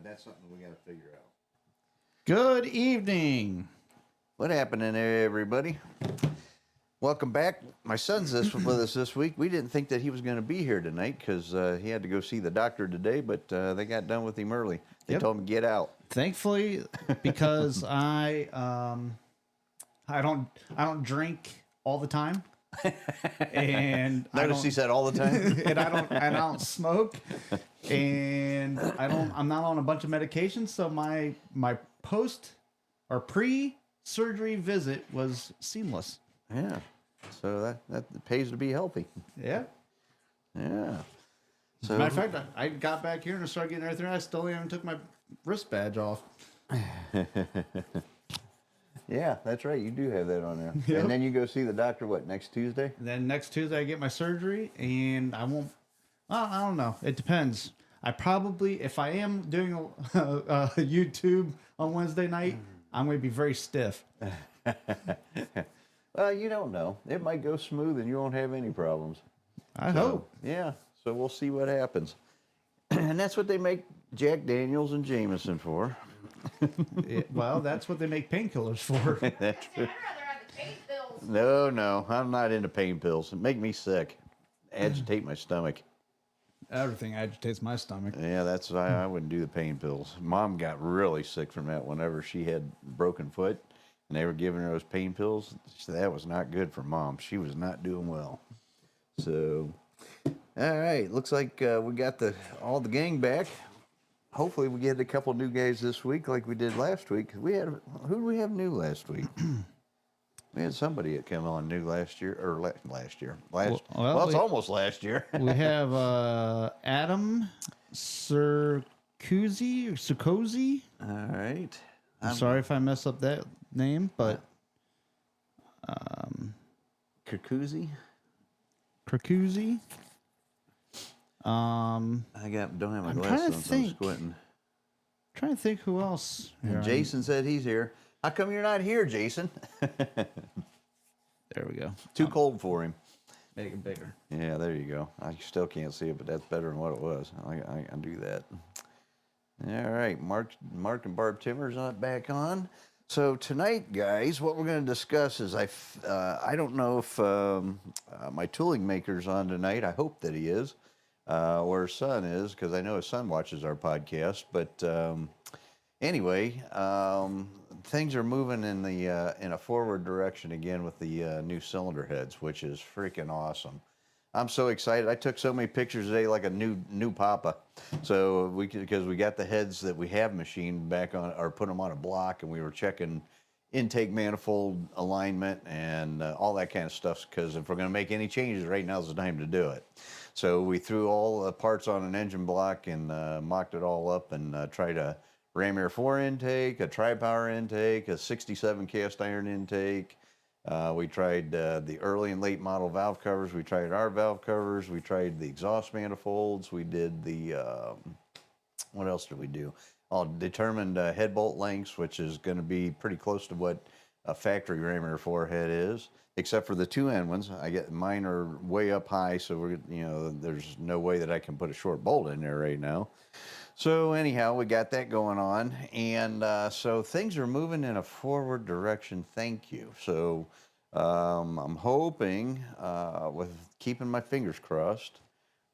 that's something we got to figure out. Good evening. What happened in there, everybody? Welcome back. My son's with us this week. We didn't think that he was going to be here tonight because he had to go see the doctor today, but they got done with him early. They told him to get out. Thankfully, because I don't drink all the time, and Notice he said all the time, and I don't smoke, and I'm not on a bunch of medications. So my post or pre-surgery visit was seamless. Yeah. So that pays to be healthy. Yeah. Yeah. So, matter of fact, I got back here and I started getting everything. I still haven't took my wrist badge off. Yeah, that's right. You do have that on there. Yep. And then you go see the doctor, what, next Tuesday? Then next Tuesday I get my surgery, and I won't. Well, I don't know. It depends. I probably, if I am doing a YouTube on Wednesday night, I'm going to be very stiff. Well, you don't know. It might go smooth and you won't have any problems. I hope. Yeah. So we'll see what happens. And that's what they make Jack Daniels and Jameson for. Well, that's what they make painkillers for. That's true. I'd rather have the pain pills. No, I'm not into pain pills. It make me sick. Agitate my stomach. Everything agitates my stomach. Yeah, that's why I wouldn't do the pain pills. Mom got really sick from that whenever she had broken foot and they were giving her those pain pills. That was not good for Mom. She was not doing well. So, all right. Looks like we got all the gang back. Hopefully we get a couple new guys this week like we did last week. Who did we have new last week? We had somebody that came on new last year, or last year. Well, it's almost last year. We have Adam Sarkozy. All right. I'm sorry if I mess up that name, but Kirkuzi? Krakuzi. I don't have my glasses on, so I'm squinting. Trying to think who else. And Jason said he's here. How come you're not here, Jason? There we go. Too cold for him. Make it bigger. Yeah, there you go. I still can't see it, but that's better than what it was. I do that. All right, Mark and Barb Timmer's not back on. So tonight, guys, what we're going to discuss is I don't know if my tooling maker's on tonight. I hope that he is, or his son is, because I know his son watches our podcast. But anyway, things are moving in a forward direction again with the new cylinder heads, which is freaking awesome. I'm so excited. I took so many pictures today, like a new papa. So because we got the heads that we have machined back on, or put them on a block, and we were checking intake manifold alignment and all that kind of stuff. Because if we're going to make any changes, right now's the time to do it. So we threw all the parts on an engine block and mocked it all up and tried a ram air 4 intake, a tri-power intake, a 67 cast iron intake. We tried the early and late model valve covers. We tried our valve covers. We tried the exhaust manifolds. We did the, what else did we do? Determined head bolt lengths, which is going to be pretty close to what a factory ram air 4 head is, except for the two end ones. Mine are way up high, so there's no way that I can put a short bolt in there right now. So anyhow, we got that going on, and so things are moving in a forward direction. Thank you. So I'm hoping, with keeping my fingers crossed,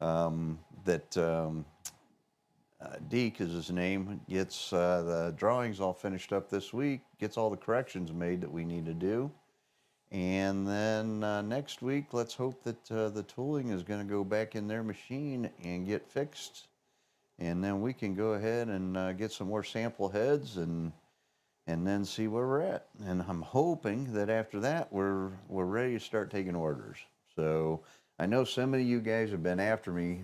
that Deke is his name, gets the drawings all finished up this week, gets all the corrections made that we need to do, and then next week, let's hope that the tooling is going to go back in their machine and get fixed. And then we can go ahead and get some more sample heads and then see where we're at. And I'm hoping that after that we're ready to start taking orders. So I know some of you guys have been after me,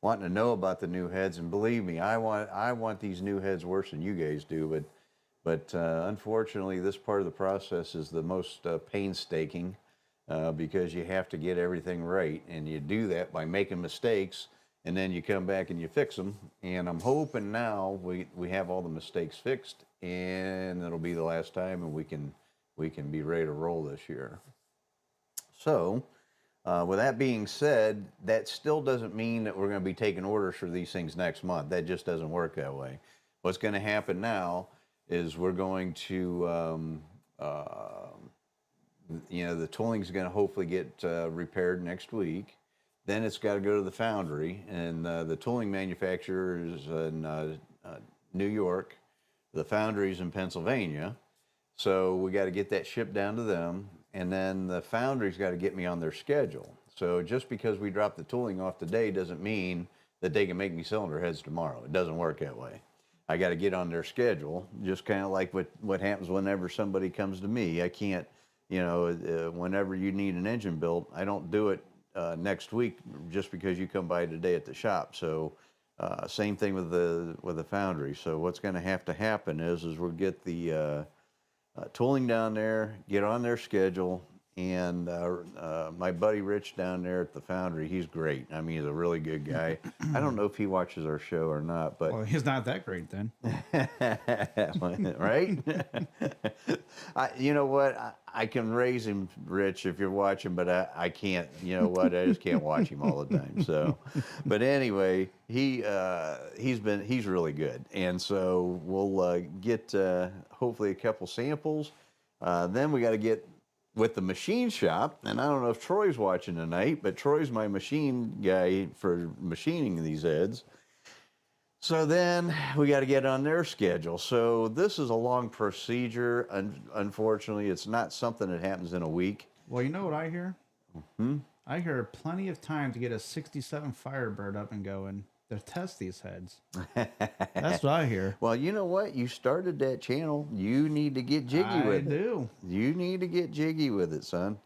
wanting to know about the new heads, and believe me, I want these new heads worse than you guys do. But unfortunately, this part of the process is the most painstaking because you have to get everything right, and you do that by making mistakes. And then you come back and you fix them. And I'm hoping now we have all the mistakes fixed, and it'll be the last time, and we can be ready to roll this year. So With that being said, that still doesn't mean that we're going to be taking orders for these things next month. That just doesn't work that way. What's going to happen now is we're going to, the tooling's going to hopefully get repaired next week. Then it's got to go to the foundry, and the tooling manufacturer is in New York. The foundry's in Pennsylvania. So we got to get that shipped down to them, and then the foundry's got to get me on their schedule. So just because we drop the tooling off today doesn't mean that they can make me cylinder heads tomorrow. It doesn't work that way. I got to get on their schedule, just kind of like what happens whenever somebody comes to me. I can't, whenever you need an engine built, I don't do it next week just because you come by today at the shop. So same thing with the foundry. So what's going to happen is we'll get the tooling down there, get on their schedule, and my buddy Rich down there at the foundry, he's great. I mean, he's a really good guy. I don't know if he watches our show or not, but Well, he's not that great then. right? You know what? I can raise him, Rich, if you're watching, but I can't. You know what? I just can't watch him all the time. So, but anyway, he's really good, and so we'll get hopefully a couple samples. Then we got to get with the machine shop, and I don't know if Troy's watching tonight, but Troy's my machine guy for machining these heads. So then we got to get on their schedule. So this is a long procedure. Unfortunately, it's not something that happens in a week. Well, you know what I hear? I hear plenty of time to get a 67 Firebird up and going to test these heads. That's what I hear. Well, you know what? You started that channel. You need to get jiggy with it. I do. You need to get jiggy with it, son.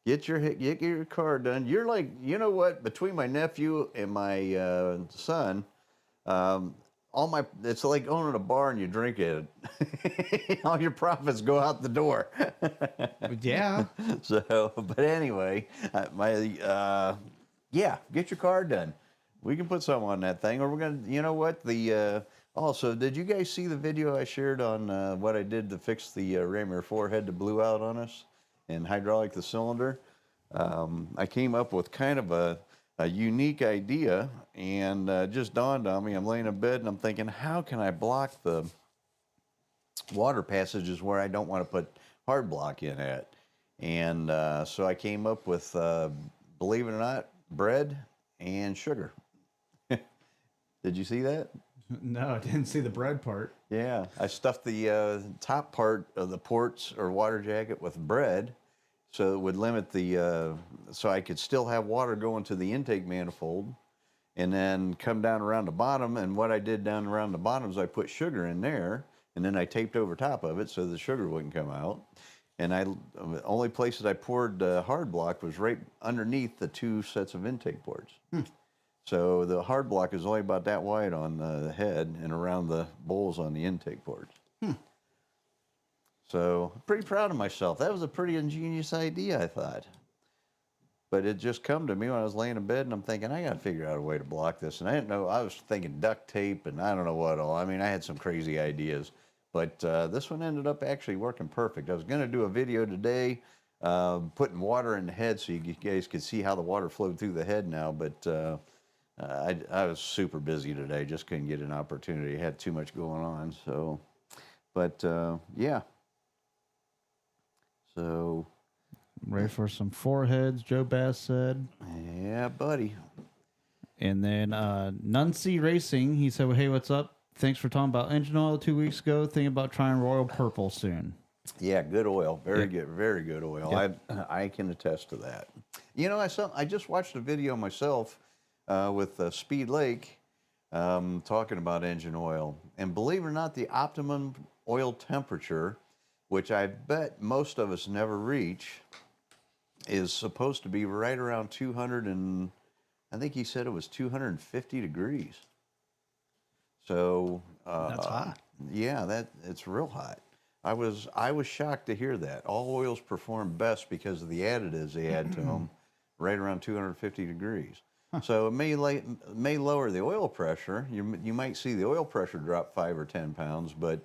Get your car done. You're like, you know what? Between my nephew and my son, it's like owning a bar and you drink it. All your profits go out the door. Yeah. So, but anyway, get your car done. We can put something on that thing, or we're gonna, you know what? Also, did you guys see the video I shared on what I did to fix the ram air forehead that blew out on us and hydraulic the cylinder? I came up with kind of a unique idea, and just dawned on me. I'm laying in bed and I'm thinking, how can I block the water passages where I don't want to put hard block in at? And so I came up with, believe it or not, bread and sugar. Did you see that? No, I didn't see the bread part. Yeah, I stuffed the top part of the ports or water jacket with bread, so it would limit so I could still have water going to the intake manifold, and then come down around the bottom. And what I did down around the bottom is I put sugar in there, and then I taped over top of it so the sugar wouldn't come out. And the only places I poured hard block was right underneath the two sets of intake ports. So the hard block is only about that wide on the head and around the bowls on the intake ports. So pretty proud of myself. That was a pretty ingenious idea, I thought. But it just come to me when I was laying in bed, and I'm thinking, I got to figure out a way to block this. And I didn't know, I was thinking duct tape and I don't know what all. I mean, I had some crazy ideas. But this one ended up actually working perfect. I was going to do a video today putting water in the head so you guys could see how the water flowed through the head now. But I was super busy today. Just couldn't get an opportunity. I had too much going on. So, but yeah. So. Ready for some foreheads, Joe Bass said. Yeah, buddy. And then Nuncy Racing, he said, well, hey, what's up? Thanks for talking about engine oil 2 weeks ago. Thinking about trying Royal Purple soon. Yeah, good oil. Very good. Very good oil. Yep. I can attest to that. You know, I just watched a video myself with Speed Lake talking about engine oil. And believe it or not, the optimum oil temperature, which I bet most of us never reach, is supposed to be right around 200 and I think he said it was 250 degrees. So that's hot. Yeah, it's real hot. I was shocked to hear that. All oils perform best because of the additives they add to them, right around 250 degrees. Huh. So it may lower the oil pressure. You might see the oil pressure drop 5 or 10 pounds, but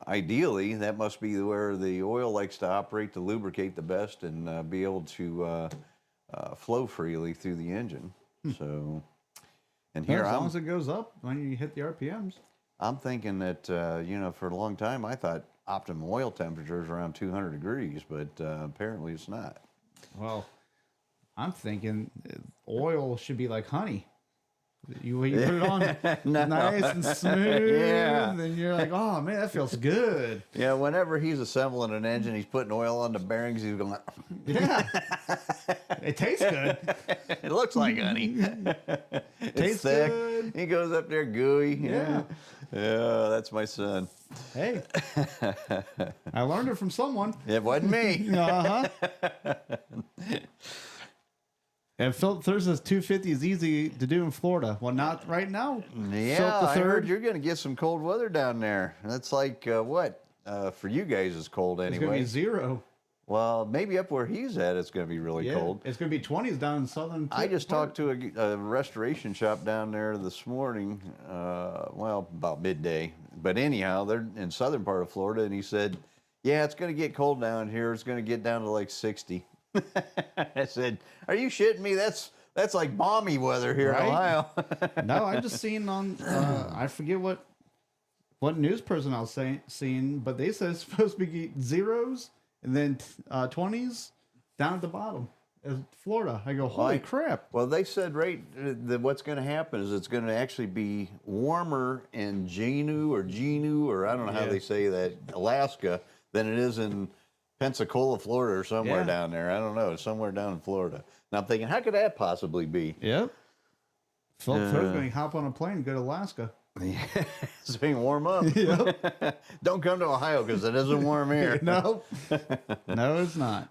ideally that must be where the oil likes to operate to lubricate the best and be able to flow freely through the engine. So, and Yeah, here as long as it goes up when you hit the RPMs. I'm thinking that, for a long time, I thought optimum oil temperature is around 200 degrees, but apparently it's not. Well, I'm thinking oil should be like honey. You put it on nice and smooth, Yeah. and you're like, oh man, that feels good. Yeah, whenever he's assembling an engine, he's putting oil on the bearings, he's going, Yeah, it tastes good. it looks like honey. It's Tastes thick. good. He goes up there gooey. Yeah. Yeah, that's my son. Hey, I learned it from someone. It wasn't me. And Philip Third says 250 is easy to do in Florida. Well, not right now. Yeah, Philip the I heard Third. you're going to get some cold weather down there. That's like what? For you guys, it's cold It's going to anyway. be 0. Well, maybe up where he's at, it's going to be really cold. It's going to be 20s down in southern. I just talked to a restoration shop down there this morning, about midday. But anyhow, they're in southern part of Florida, and he said, yeah, it's going to get cold down here. It's going to get down to like 60. I said, are you shitting me? That's like balmy weather here in Ohio. No, I just seen on, I forget what news person I was seeing, but they said it's supposed to be 0s and then 20s down at the bottom. As Florida. I go, holy crap. Well, they said that what's going to happen is it's going to actually be warmer in Genu, or I don't know how they say that, Alaska, than it is in Pensacola, Florida, or somewhere down there. I don't know. It's somewhere down in Florida. And I'm thinking, how could that possibly be? Yep. Philip Third's going to hop on a plane and go to Alaska. Yeah, so he can warm up. Yep. Don't come to Ohio because it isn't warm here. No. No, it's not.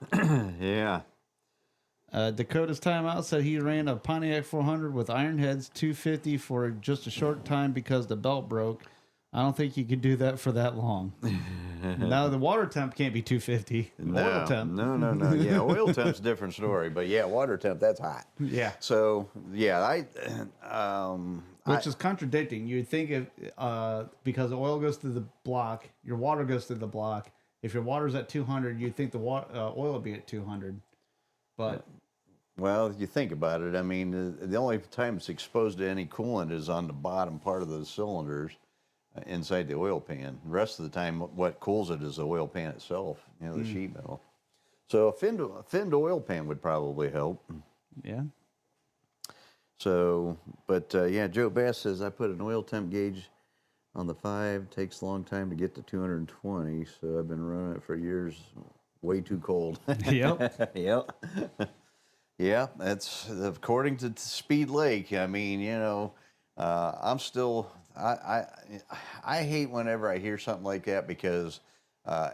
Yeah. Dakota's timeout said he ran a Pontiac 400 with iron heads 250 for just a short time because the belt broke. I don't think you could do that for that long. Now the water temp can't be 250. Oil temp. No. Yeah, oil temp's a different story, but yeah, water temp, that's hot. Yeah. So yeah, Which is contradicting. You'd think if because oil goes through the block, your water goes through the block. If your water's at 200, you'd think the oil would be at 200. But well, you think about it. I mean, the only time it's exposed to any coolant is on the bottom part of the cylinders inside the oil pan. The rest of the time, what cools it is the oil pan itself, the sheet metal. So a finned oil pan would probably help. yeah. So, but yeah, Joe Bass says, I put an oil temp gauge on the 5. Takes a long time to get to 220, so I've been running it for years. Way too cold. Yep. Yep. Yeah, that's according to Speed Lake. I mean, I'm still, I hate whenever I hear something like that because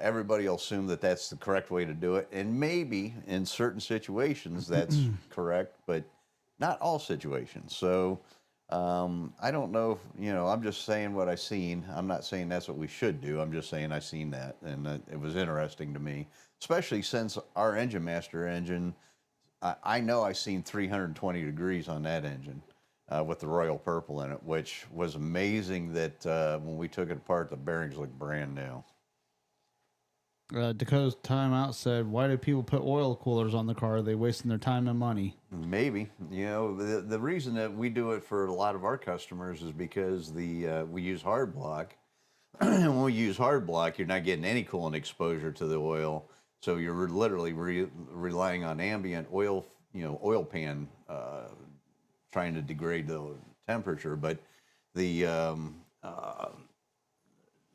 everybody will assume that that's the correct way to do it. And maybe in certain situations that's correct, but not all situations. So I don't know if, I'm just saying what I seen. I'm not saying that's what we should do. I'm just saying I seen that, and it was interesting to me, especially since our Engine Master engine, I know I seen 320 degrees on that engine with the royal purple in it, which was amazing that when we took it apart, the bearings looked brand new. Dakota's timeout said, why do people put oil coolers on the car? Are they wasting their time and money? Maybe. The reason that we do it for a lot of our customers is because we use hard block. When we use hard block, you're not getting any coolant exposure to the oil. So you're literally relying on ambient oil, oil pan trying to degrade the temperature. But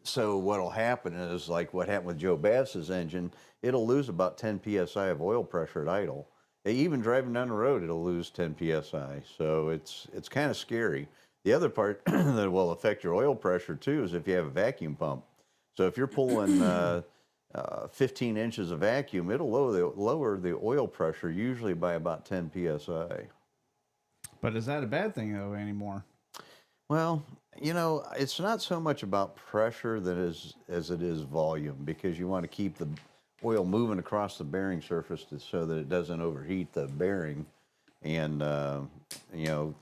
so what'll happen is like what happened with Joe Bass's engine, it'll lose about 10 psi of oil pressure at idle. Even driving down the road, it'll lose 10 psi. So it's kind of scary. The other part that will affect your oil pressure too is if you have a vacuum pump. So if you're pulling 15 inches of vacuum, it'll lower the oil pressure usually by about 10 psi. But is that a bad thing though anymore? Well, it's not so much about pressure as it is volume, because you want to keep the oil moving across the bearing surface so that it doesn't overheat the bearing and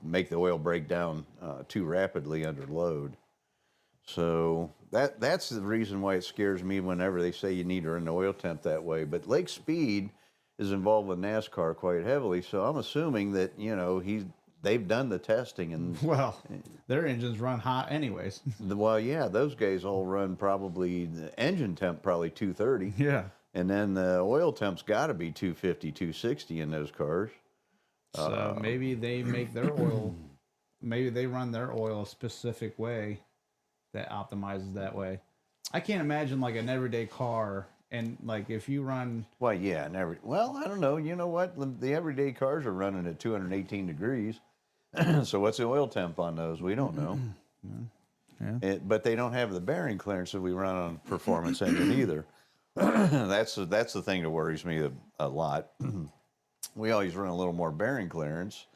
make the oil break down too rapidly under load. So that's the reason why it scares me whenever they say you need to run the oil temp that way. But Lake Speed is involved with NASCAR quite heavily, so I'm assuming that they've done the testing and Well, their engines run hot anyways. well, yeah, those guys all run probably the engine temp probably 230, Yeah. and then the oil temp's got to be 250, 260 in those cars. So maybe they make their oil, maybe they run their oil a specific way that optimizes that way. I can't imagine like an everyday car and like if you run. Well, yeah, well, I don't know. You know what? The everyday cars are running at 218 degrees. So what's the oil temp on those? We don't know. Yeah. But they don't have the bearing clearance that we run on a performance engine either. That's the thing that worries me a lot. We always run a little more bearing clearance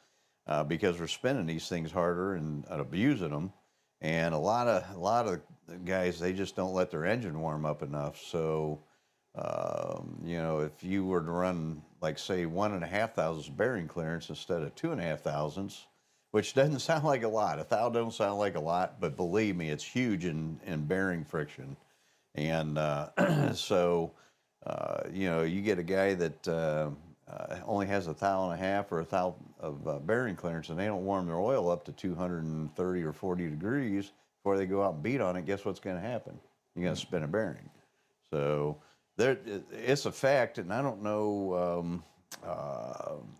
because we're spinning these things harder and abusing them. And a lot of guys, they just don't let their engine warm up enough. So, if you were to run like say 1,500 bearing clearance instead of 2,500, which doesn't sound like a lot. 1,000 don't sound like a lot, but believe me, it's huge in bearing friction. And you get a guy that only has 1,500 or 1,000 of bearing clearance, and they don't warm their oil up to 230 or 40 degrees before they go out and beat on it. Guess what's going to happen? You're going to spin a bearing. So it's a fact, and I don't know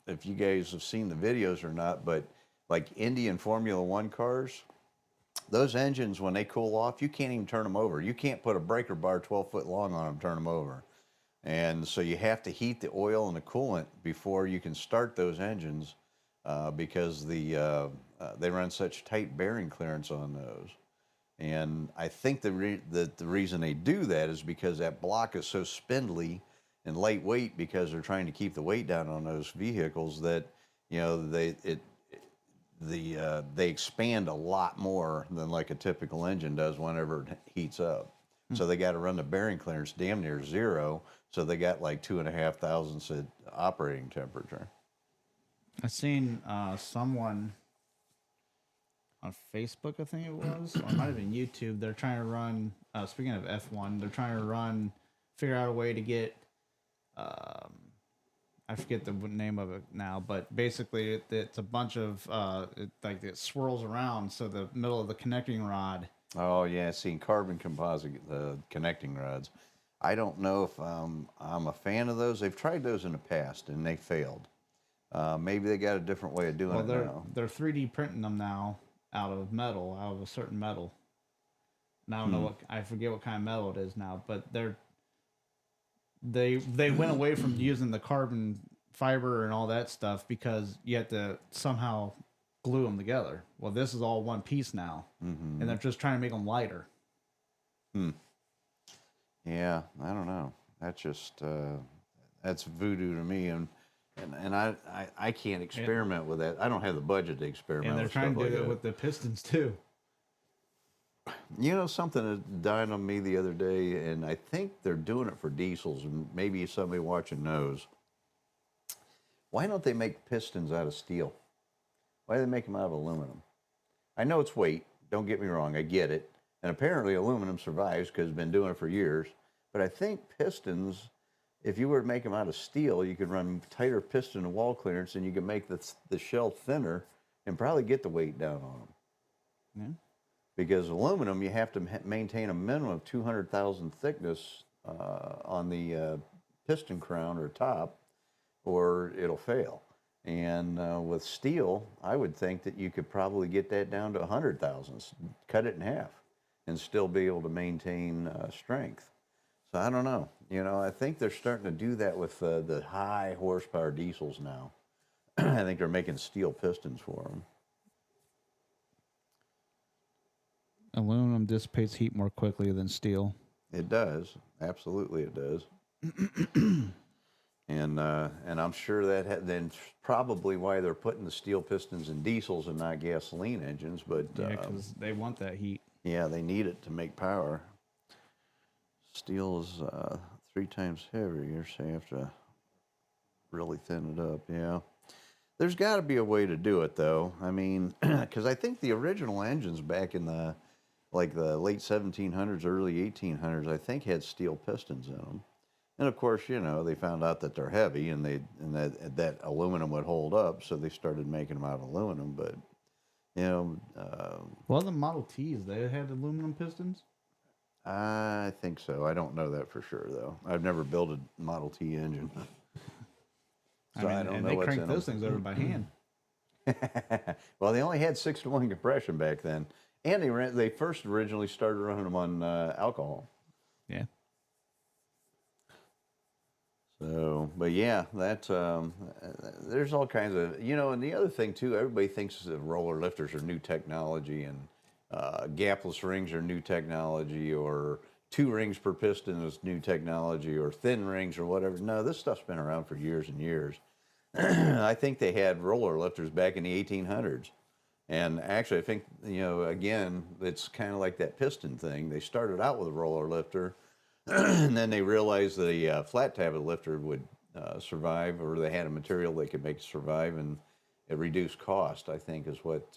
if you guys have seen the videos or not, but like Indy and Formula One cars, those engines, when they cool off, you can't even turn them over. You can't put a breaker bar 12 foot long on them, turn them over. And so you have to heat the oil and the coolant before you can start those engines because they run such tight bearing clearance on those. And I think the reason they do that is because that block is so spindly and lightweight because they're trying to keep the weight down on those vehicles that they expand a lot more than like a typical engine does whenever it heats up. So they got to run the bearing clearance damn near zero. So they got like 2,500 at operating temperature. I seen someone on Facebook, I think it was, or it might have been YouTube. They're trying to run. Speaking of F1, they're trying to figure out a way to get. I forget the name of it now, but basically it's a bunch of it swirls around, so the middle of the connecting rod. Oh yeah, seen carbon composite connecting rods. I don't know if I'm a fan of those. They've tried those in the past and they failed. Maybe they got a different way of doing it now. They're 3D printing them now out of a certain metal. And I don't know I forget what kind of metal it is now, but they went away from using the carbon fiber and all that stuff because you have to somehow glue them together. Well, this is all one piece now, and they're just trying to make them lighter. Yeah, I don't know. That's just that's voodoo to me, and I can't experiment with that. I don't have the budget to experiment. And they're with trying stuff to do like it that. with the pistons too. You know, something that dawned on me the other day, and I think they're doing it for diesels, and maybe somebody watching knows. Why don't they make pistons out of steel? Why do they make them out of aluminum? I know it's weight. Don't get me wrong. I get it. And apparently aluminum survives because it's been doing it for years. But I think pistons, if you were to make them out of steel, you could run tighter piston and wall clearance, and you could make the shell thinner and probably get the weight down on them. Yeah. Because aluminum, you have to maintain a minimum of 200,000 thickness on the piston crown or top, or it'll fail. And with steel, I would think that you could probably get that down to 100,000, cut it in half, and still be able to maintain strength. So I don't know. You know, I think they're starting to do that with the high horsepower diesels now. I think they're making steel pistons for them. Aluminum dissipates heat more quickly than steel. It does. Absolutely it does. And I'm sure that then probably why they're putting the steel pistons in diesels and not gasoline engines. But Yeah, because they want that heat. yeah, they need it to make power. Steel is 3 times heavier, so you have to really thin it up. Yeah, there's got to be a way to do it though. I mean, because I think the original engines back in the late 1700s, early 1800s, I think had steel pistons in them. And of course, you know, they found out that they're heavy and that aluminum would hold up, so they started making them out of aluminum. But you know, Well, the Model Ts, they had aluminum pistons. I think so. I don't know that for sure though. I've never built a Model T engine, so I don't and know they what's cranked in those them. things over by hand. Well, they only had 6-to-1 compression back then, and they first originally started running them on alcohol. Yeah. So, but yeah, that there's all kinds of, you know, and the other thing too, everybody thinks that roller lifters are new technology and gapless rings are new technology, or 2 rings per piston is new technology, or thin rings or whatever. No, this stuff's been around for years and years. I think they had roller lifters back in the 1800s. And actually, I think, you know, again, it's kind of like that piston thing. They started out with a roller lifter, and then they realized that a flat tabbet lifter would survive, or they had a material they could make it survive, and it reduced cost, I think, is what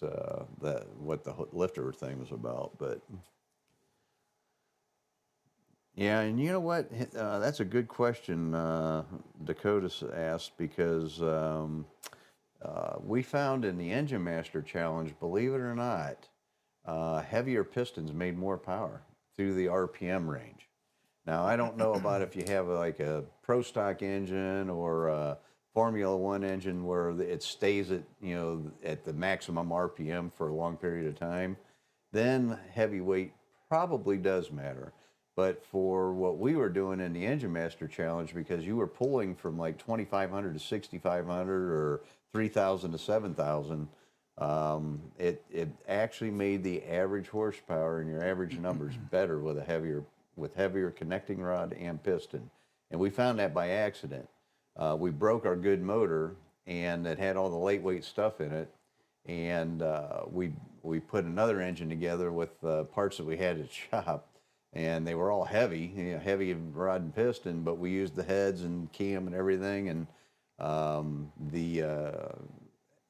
what the lifter thing was about. But yeah, and you know what? That's a good question Dakota asked, because we found in the Engine Master Challenge, believe it or not, heavier pistons made more power through the RPM range. Now, I don't know about if you have like a Pro Stock engine or a Formula One engine where it stays at, you know, at the maximum RPM for a long period of time, then heavyweight probably does matter. But for what we were doing in the Engine Master Challenge, because you were pulling from like 2,500 to 6,500 or 3,000 to 7,000, it actually made the average horsepower and your average numbers better with heavier connecting rod and piston. And we found that by accident. We broke our good motor, and it had all the lightweight stuff in it, and we put another engine together with parts that we had at shop, and they were all heavy, you know, heavy rod and piston, but we used the heads and cam and everything, and the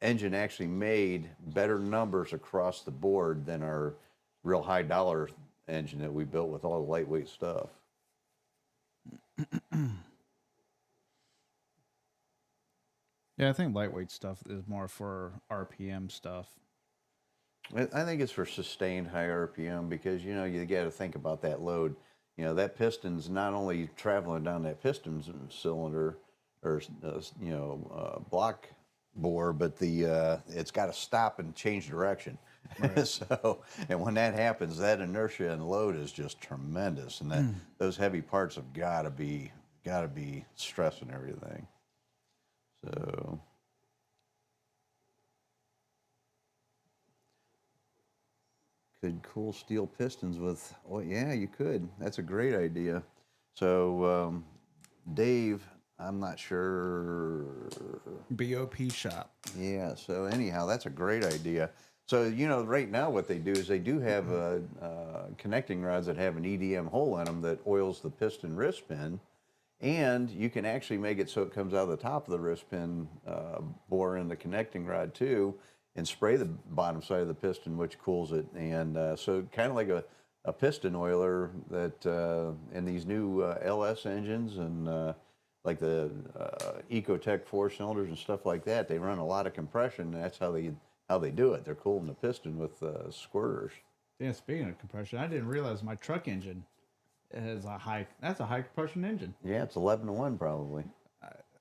engine actually made better numbers across the board than our real high dollar engine that we built with all the lightweight stuff. Yeah, I think lightweight stuff is more for RPM stuff. I think it's for sustained high RPM, because, you know, you got to think about that load. You know, that piston's not only traveling down that piston cylinder or, you know, block bore, but it's got to stop and change direction. Right. So, and when that happens, that inertia and load is just tremendous, and that those heavy parts have got to be stressing everything. So. Could cool steel pistons with, well, yeah, you could. That's a great idea. So, Dave, I'm not sure. BOP shop. Yeah, so anyhow, that's a great idea. So, you know, right now what they do is they do have connecting rods that have an EDM hole in them that oils the piston wrist pin, and you can actually make it so it comes out of the top of the wrist pin bore in the connecting rod too, and spray the bottom side of the piston, which cools it. And so kind of like a piston oiler that in these new LS engines and like the Ecotech 4-cylinders and stuff like that, they run a lot of compression. And that's how they do it. They're cooling the piston with squirters. Yeah, speaking of compression, I didn't realize my truck engine has that's a high compression engine. Yeah, it's 11-to-1 probably.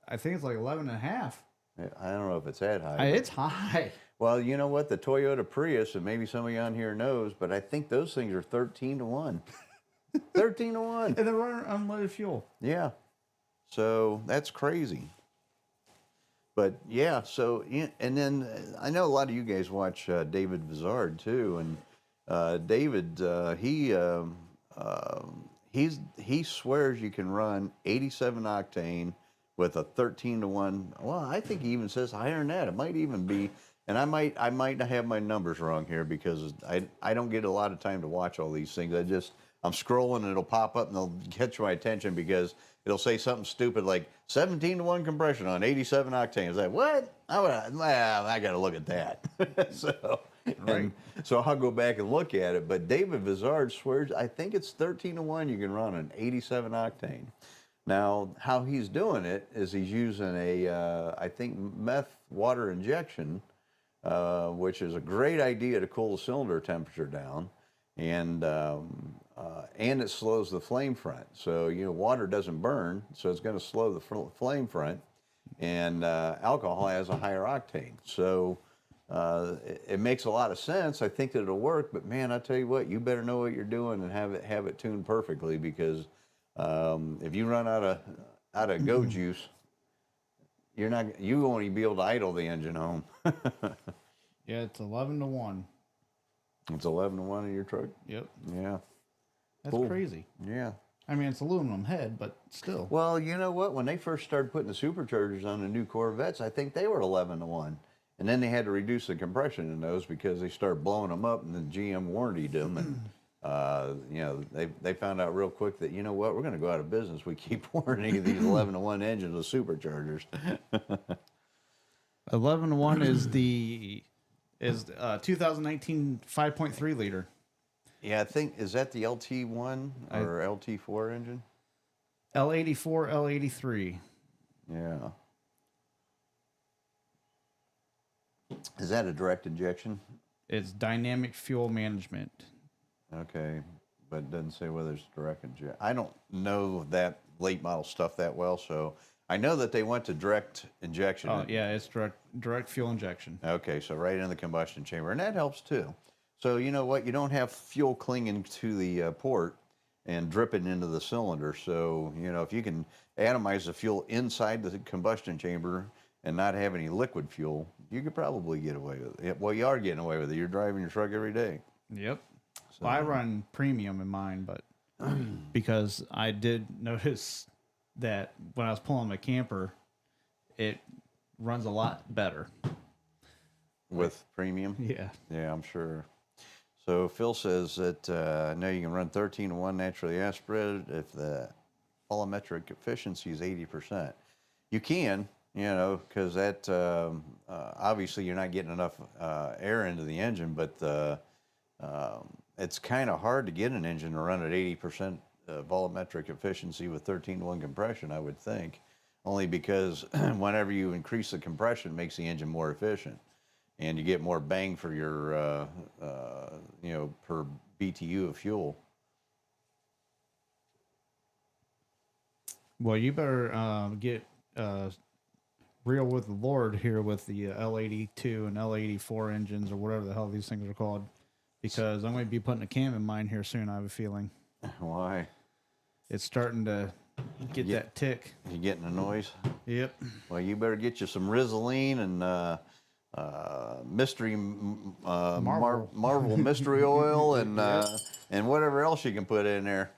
I think it's like 11 and a half. I don't know if it's that high. It's high. Well, you know what? The Toyota Prius, and maybe somebody on here knows, but I think those things are 13-to-1. 13-to-1. And they're running unleaded fuel. Yeah. So that's crazy. But yeah, so, and then I know a lot of you guys watch David Vizard too. And David, he swears you can run 87 octane with a 13-to-1. Well, I think he even says higher than that. It might even be, and I might not have my numbers wrong here, because I don't get a lot of time to watch all these things. I'm scrolling and it'll pop up and it'll catch my attention, because it'll say something stupid like 17-to-1 compression on 87 octane. Is that what? I got to look at that. So I'll go back and look at it. But David Vizard swears, I think it's 13-to-1 you can run an 87 octane. Now, how he's doing it is he's using I think, meth water injection, which is a great idea to cool the cylinder temperature down, and it slows the flame front. So water doesn't burn, so it's going to slow the flame front, and alcohol has a higher octane. So it makes a lot of sense. I think that it'll work, but man, I tell you what, you better know what you're doing and have it tuned perfectly, because if you run out of go juice, you won't even be able to idle the engine home. Yeah, it's 11-1. It's 11-1 in your truck. Yep. Yeah. That's Cool. crazy. Yeah. I mean, it's aluminum head, but still. Well, you know what? When they first started putting the superchargers on the new Corvettes, I think they were 11-1, and then they had to reduce the compression in those because they started blowing them up, and then GM warrantied them, and they found out real quick that we're going to go out of business. We keep warranting these 11-1 engines with superchargers. 11-1 is 2019 5.3 liter. Yeah, I think, is that the LT1 or LT4 engine? L84, L83. Yeah. Is that a direct injection? It's dynamic fuel management. Okay, but it doesn't say whether it's direct injection. I don't know that late model stuff that well, so I know that they went to direct injection. Oh, yeah, it's direct fuel injection. Okay, so right in the combustion chamber, and that helps too. So you know what? You don't have fuel clinging to the port and dripping into the cylinder. So if you can atomize the fuel inside the combustion chamber and not have any liquid fuel, you could probably get away with it. Well, you are getting away with it. You're driving your truck every day. Yep. So, well, I run premium in mine, but because I did notice that when I was pulling my camper, it runs a lot better. With premium? Yeah. Yeah, I'm sure. So Phil says that now you can run 13-1 naturally aspirated if the volumetric efficiency is 80%. You can, because that obviously you're not getting enough air into the engine, but it's kind of hard to get an engine to run at 80% volumetric efficiency with 13-1 compression, I would think, only because whenever you increase the compression, it makes the engine more efficient. And you get more bang for your, per BTU of fuel. Well, you better get real with the Lord here with the L82 and L84 engines or whatever the hell these things are called, because I'm going to be putting a cam in mine here soon, I have a feeling. Why? It's starting to get that tick. You getting a noise? Yep. Well, you better get you some Rizzoline and mystery Marvel mystery oil and whatever else you can put in there.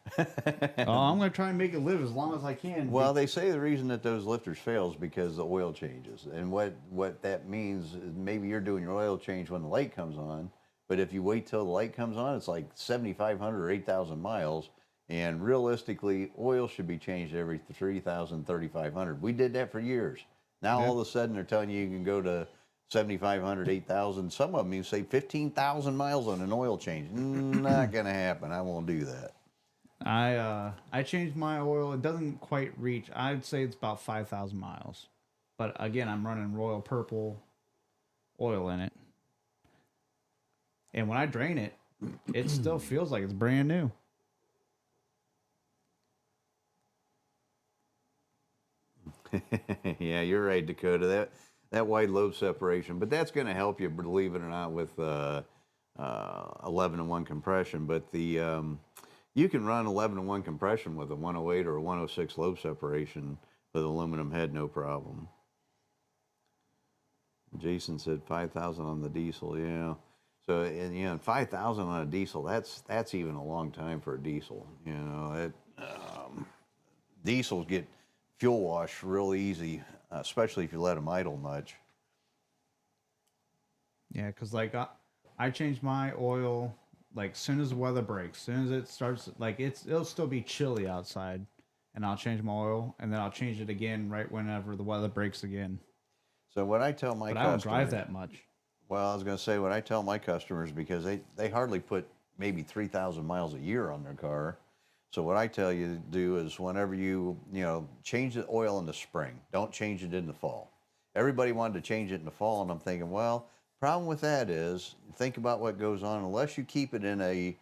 I'm going to try and make it live as long as I can. Well, they say the reason that those lifters fail is because the oil changes, and what that means is maybe you're doing your oil change when the light comes on, but if you wait till the light comes on, it's like 7,500 or 8,000 miles. And realistically, oil should be changed every 3,000, 3,500. We did that for years. Now all of a sudden they're telling you can go to 7,500, 8,000. Some of them you say 15,000 miles on an oil change. Not gonna happen. I won't do that. I changed my oil. It doesn't quite reach. I'd say it's about 5,000 miles. But again, I'm running Royal Purple oil in it. And when I drain it, it still feels like it's brand new. Yeah, you're right, Dakota. That wide lobe separation, but that's going to help you, believe it or not, with 11-1 compression. But you can run 11-1 compression with a 108 or a 106 lobe separation with aluminum head, no problem. Jason said 5,000 on the diesel. Yeah. So and 5,000 on a diesel. That's even a long time for a diesel. Diesels get fuel wash real easy, especially if you let them idle much. Yeah, because like I changed my oil like soon as the weather breaks, soon as it starts, like it'll still be chilly outside, and I'll change my oil, and then I'll change it again right whenever the weather breaks again. So what I tell my customers, I don't drive that much. Well, I was going to say what I tell my customers, because they hardly put maybe 3,000 miles a year on their car. So what I tell you to do is whenever you change the oil in the spring, don't change it in the fall. Everybody wanted to change it in the fall, and I'm thinking, well, problem with that is think about what goes on. Unless you keep it in a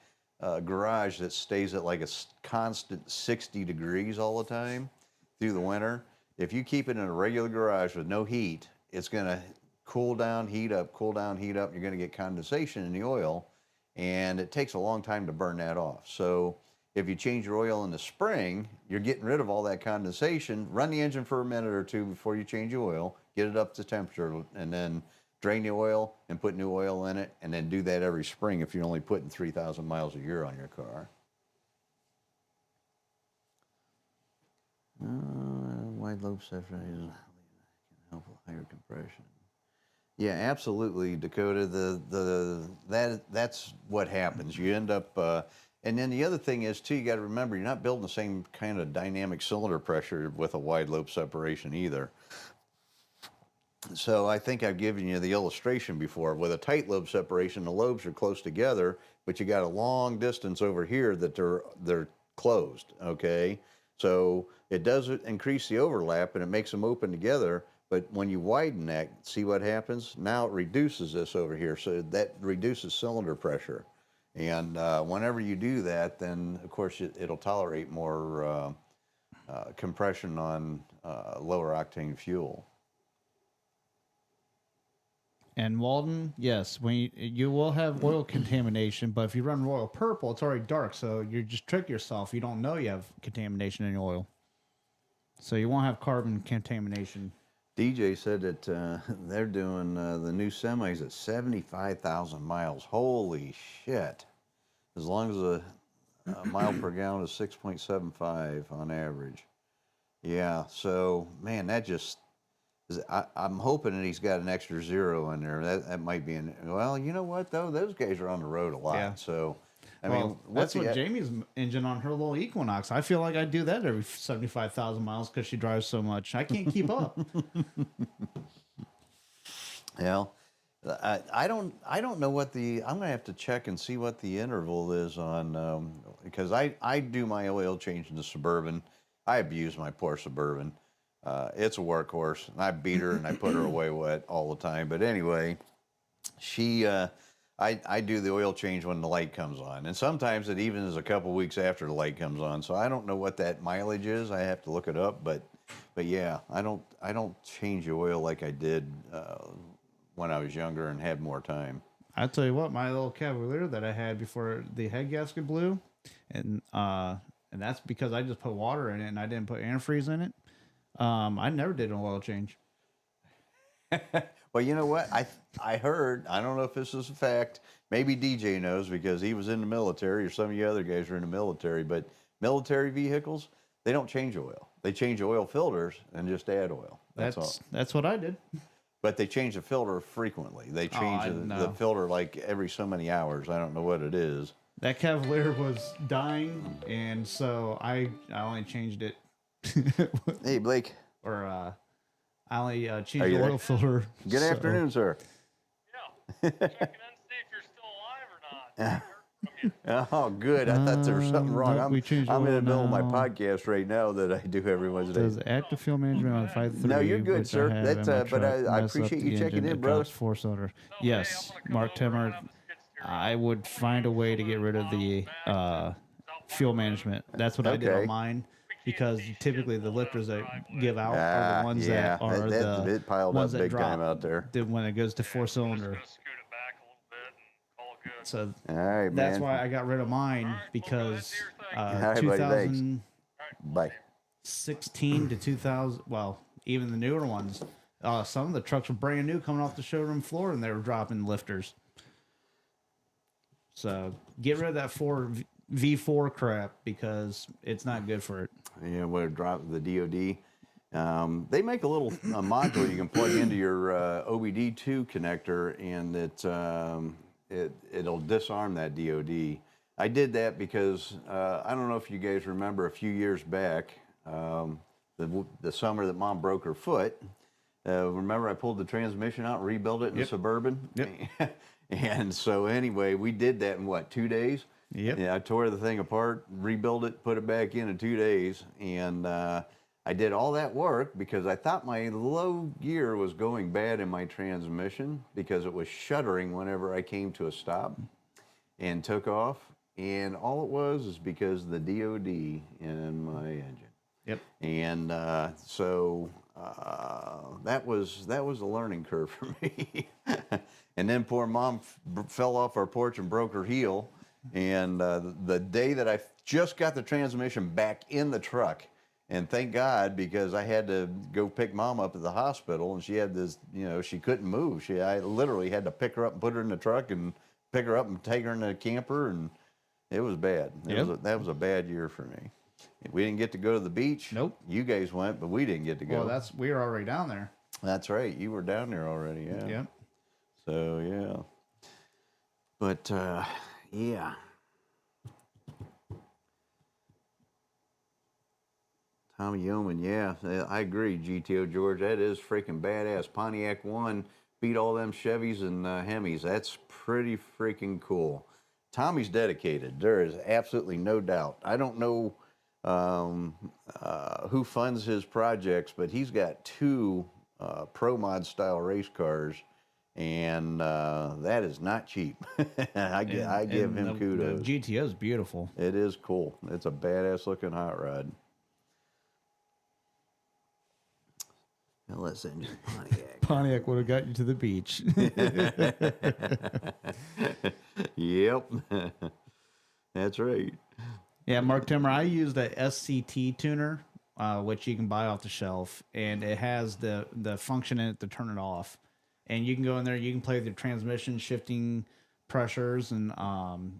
garage that stays at like a constant 60 degrees all the time through the winter, if you keep it in a regular garage with no heat, it's going to cool down, heat up, cool down, heat up. You're going to get condensation in the oil, and it takes a long time to burn that off. So if you change your oil in the spring, you're getting rid of all that condensation. Run the engine for a minute or two before you change the oil, get it up to temperature, and then drain the oil and put new oil in it, and then do that every spring if you're only putting 3,000 miles a year on your car. Wide lobe separation can help with higher compression. Yeah, absolutely, Dakota. That's what happens. You end up, and then the other thing is too. You got to remember, you're not building the same kind of dynamic cylinder pressure with a wide lobe separation either. So I think I've given you the illustration before. With a tight lobe separation, the lobes are close together, but you got a long distance over here that they're closed. Okay, so it does increase the overlap and it makes them open together. But when you widen that, see what happens? Now it reduces this over here, so that reduces cylinder pressure. And whenever you do that, then of course it'll tolerate more compression on lower octane fuel. And Walden, yes, when you will have oil contamination, but if you run Royal Purple, it's already dark, so you just trick yourself. You don't know you have contamination in your oil. So you won't have carbon contamination. DJ said that they're doing the new semis at 75,000 miles. Holy shit. As long as a mile per gallon is 6.75 on average. Yeah, so, man, that just... I'm hoping that he's got an extra zero in there. That might be well, you know what, though? Those guys are on the road a lot. Yeah. So, I mean, that's what Jamie's engine on her little Equinox. I feel like I do that every 75,000 miles because she drives so much. I can't keep up. Well, I don't know what I'm going to have to check and see what the interval is on, because I do my oil change in the Suburban. I abuse my poor Suburban. It's a workhorse, and I beat her and I put her away wet all the time. But anyway, I do the oil change when the light comes on, and sometimes it even is a couple weeks after the light comes on. So I don't know what that mileage is. I have to look it up. But yeah, I don't change the oil like I did when I was younger and had more time. I tell you what, my little Cavalier that I had before the head gasket blew, and that's because I just put water in it and I didn't put antifreeze in it. I never did an oil change. Well, you know what? I heard, I don't know if this is a fact, maybe DJ knows because he was in the military, or some of you other guys are in the military, but military vehicles, they don't change oil. They change oil filters and just add oil. That's all. That's what I did. But they change the filter frequently. They change the filter like every so many hours. I don't know what it is. That Cavalier was dying, and so I only changed it. Hey, Blake. Or I only changed the oil filter. Good afternoon, sir. Yeah. Checking in to see if you're still alive or not. Oh, good. I thought there was something wrong. I'm in the middle of my podcast right now that I do every Wednesday. Does active fuel management on 5.3? No, you're good, sir. But I appreciate you checking in, brother. Four-cylinder. Yes, Mark Timmer. I would find a way to get rid of the fuel management. That's what I did on mine. Because typically the lifters that give out are the ones that are it piled ones up that big drop time out there. When it goes to four-cylinder. So all right, that's why I got rid of mine, because 2016 to 2000, well, even the newer ones, some of the trucks were brand new coming off the showroom floor and they were dropping lifters. So get rid of that V4 crap because it's not good for it. Yeah, when it dropped the DOD. They make a little module you can plug into your OBD2 connector, and it'll disarm that DOD. I did that because I don't know if you guys remember a few years back, the summer that Mom broke her foot. Remember I pulled the transmission out and rebuilt it in the Suburban? Yep. And so anyway, we did that in 2 days? Yep. Yeah, I tore the thing apart, rebuilt it, put it back in 2 days, and I did all that work because I thought my low gear was going bad in my transmission because it was shuddering whenever I came to a stop and took off. And all it was is because of the DOD in my engine. Yep. And so that was a learning curve for me. And then poor mom fell off our porch and broke her heel. And the day that I just got the transmission back in the truck, and thank God, because I had to go pick mom up at the hospital, and she had this, she couldn't move. I literally had to pick her up and put her in the truck and pick her up and take her in the camper, and it was bad. That was a bad year for me. We didn't get to go to the beach. Nope. You guys went, but we didn't get to go. Well, we were already down there. That's right. You were down there already. Yeah. Yep. So yeah. But yeah. Tommy Yeoman, yeah, I agree, GTO George. That is freaking badass. Pontiac 1 beat all them Chevys and Hemis. That's pretty freaking cool. Tommy's dedicated. There is absolutely no doubt. I don't know who funds his projects, but he's got 2 Pro Mod style race cars, and that is not cheap. I give him kudos. The GTO is beautiful. It is cool. It's a badass looking hot rod. LS engine Pontiac. Pontiac would have got you to the beach. Yep. That's right. Yeah, Mark Timmer, I used a SCT tuner, which you can buy off the shelf, and it has the function in it to turn it off. And you can go in there, you can play with your transmission shifting pressures, and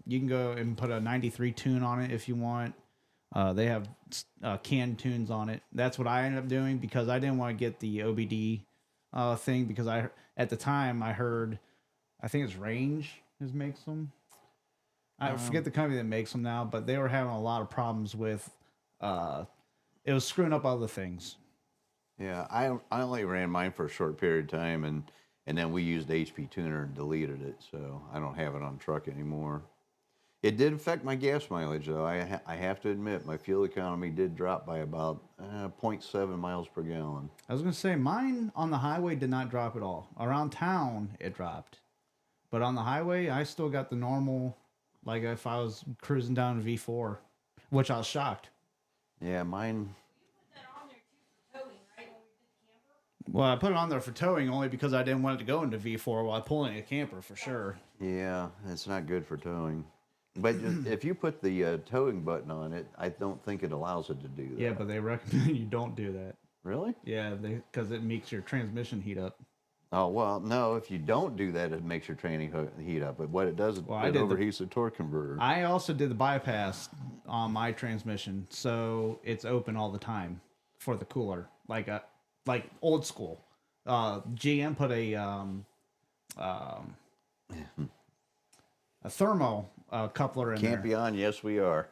you can go and put a 93 tune on it if you want. They have canned tunes on it. That's what I ended up doing because I didn't want to get the OBD thing because at the time I heard, I think it's Range makes them. I forget the company that makes them now, but they were having a lot of problems with it was screwing up other things. Yeah, I only ran mine for a short period of time, and then we used HP Tuner and deleted it, so I don't have it on truck anymore. It did affect my gas mileage, though. I have to admit, my fuel economy did drop by about 0.7 miles per gallon. I was going to say, mine on the highway did not drop at all. Around town, it dropped. But on the highway, I still got the normal, like if I was cruising down V4, which I was shocked. Yeah, mine... Well, I put it on there for towing only because I didn't want it to go into V4 while pulling a camper, for sure. Yeah, it's not good for towing. But if you put the towing button on it, I don't think it allows it to do that. Yeah, but they recommend you don't do that. Really? Yeah, because it makes your transmission heat up. Oh, well, no, if you don't do that, it makes your training heat up. But what it does, it overheats the torque converter. I also did the bypass on my transmission, so it's open all the time for the cooler, like old school. GM put a thermo coupler in there. Can't be on. Yes, we are.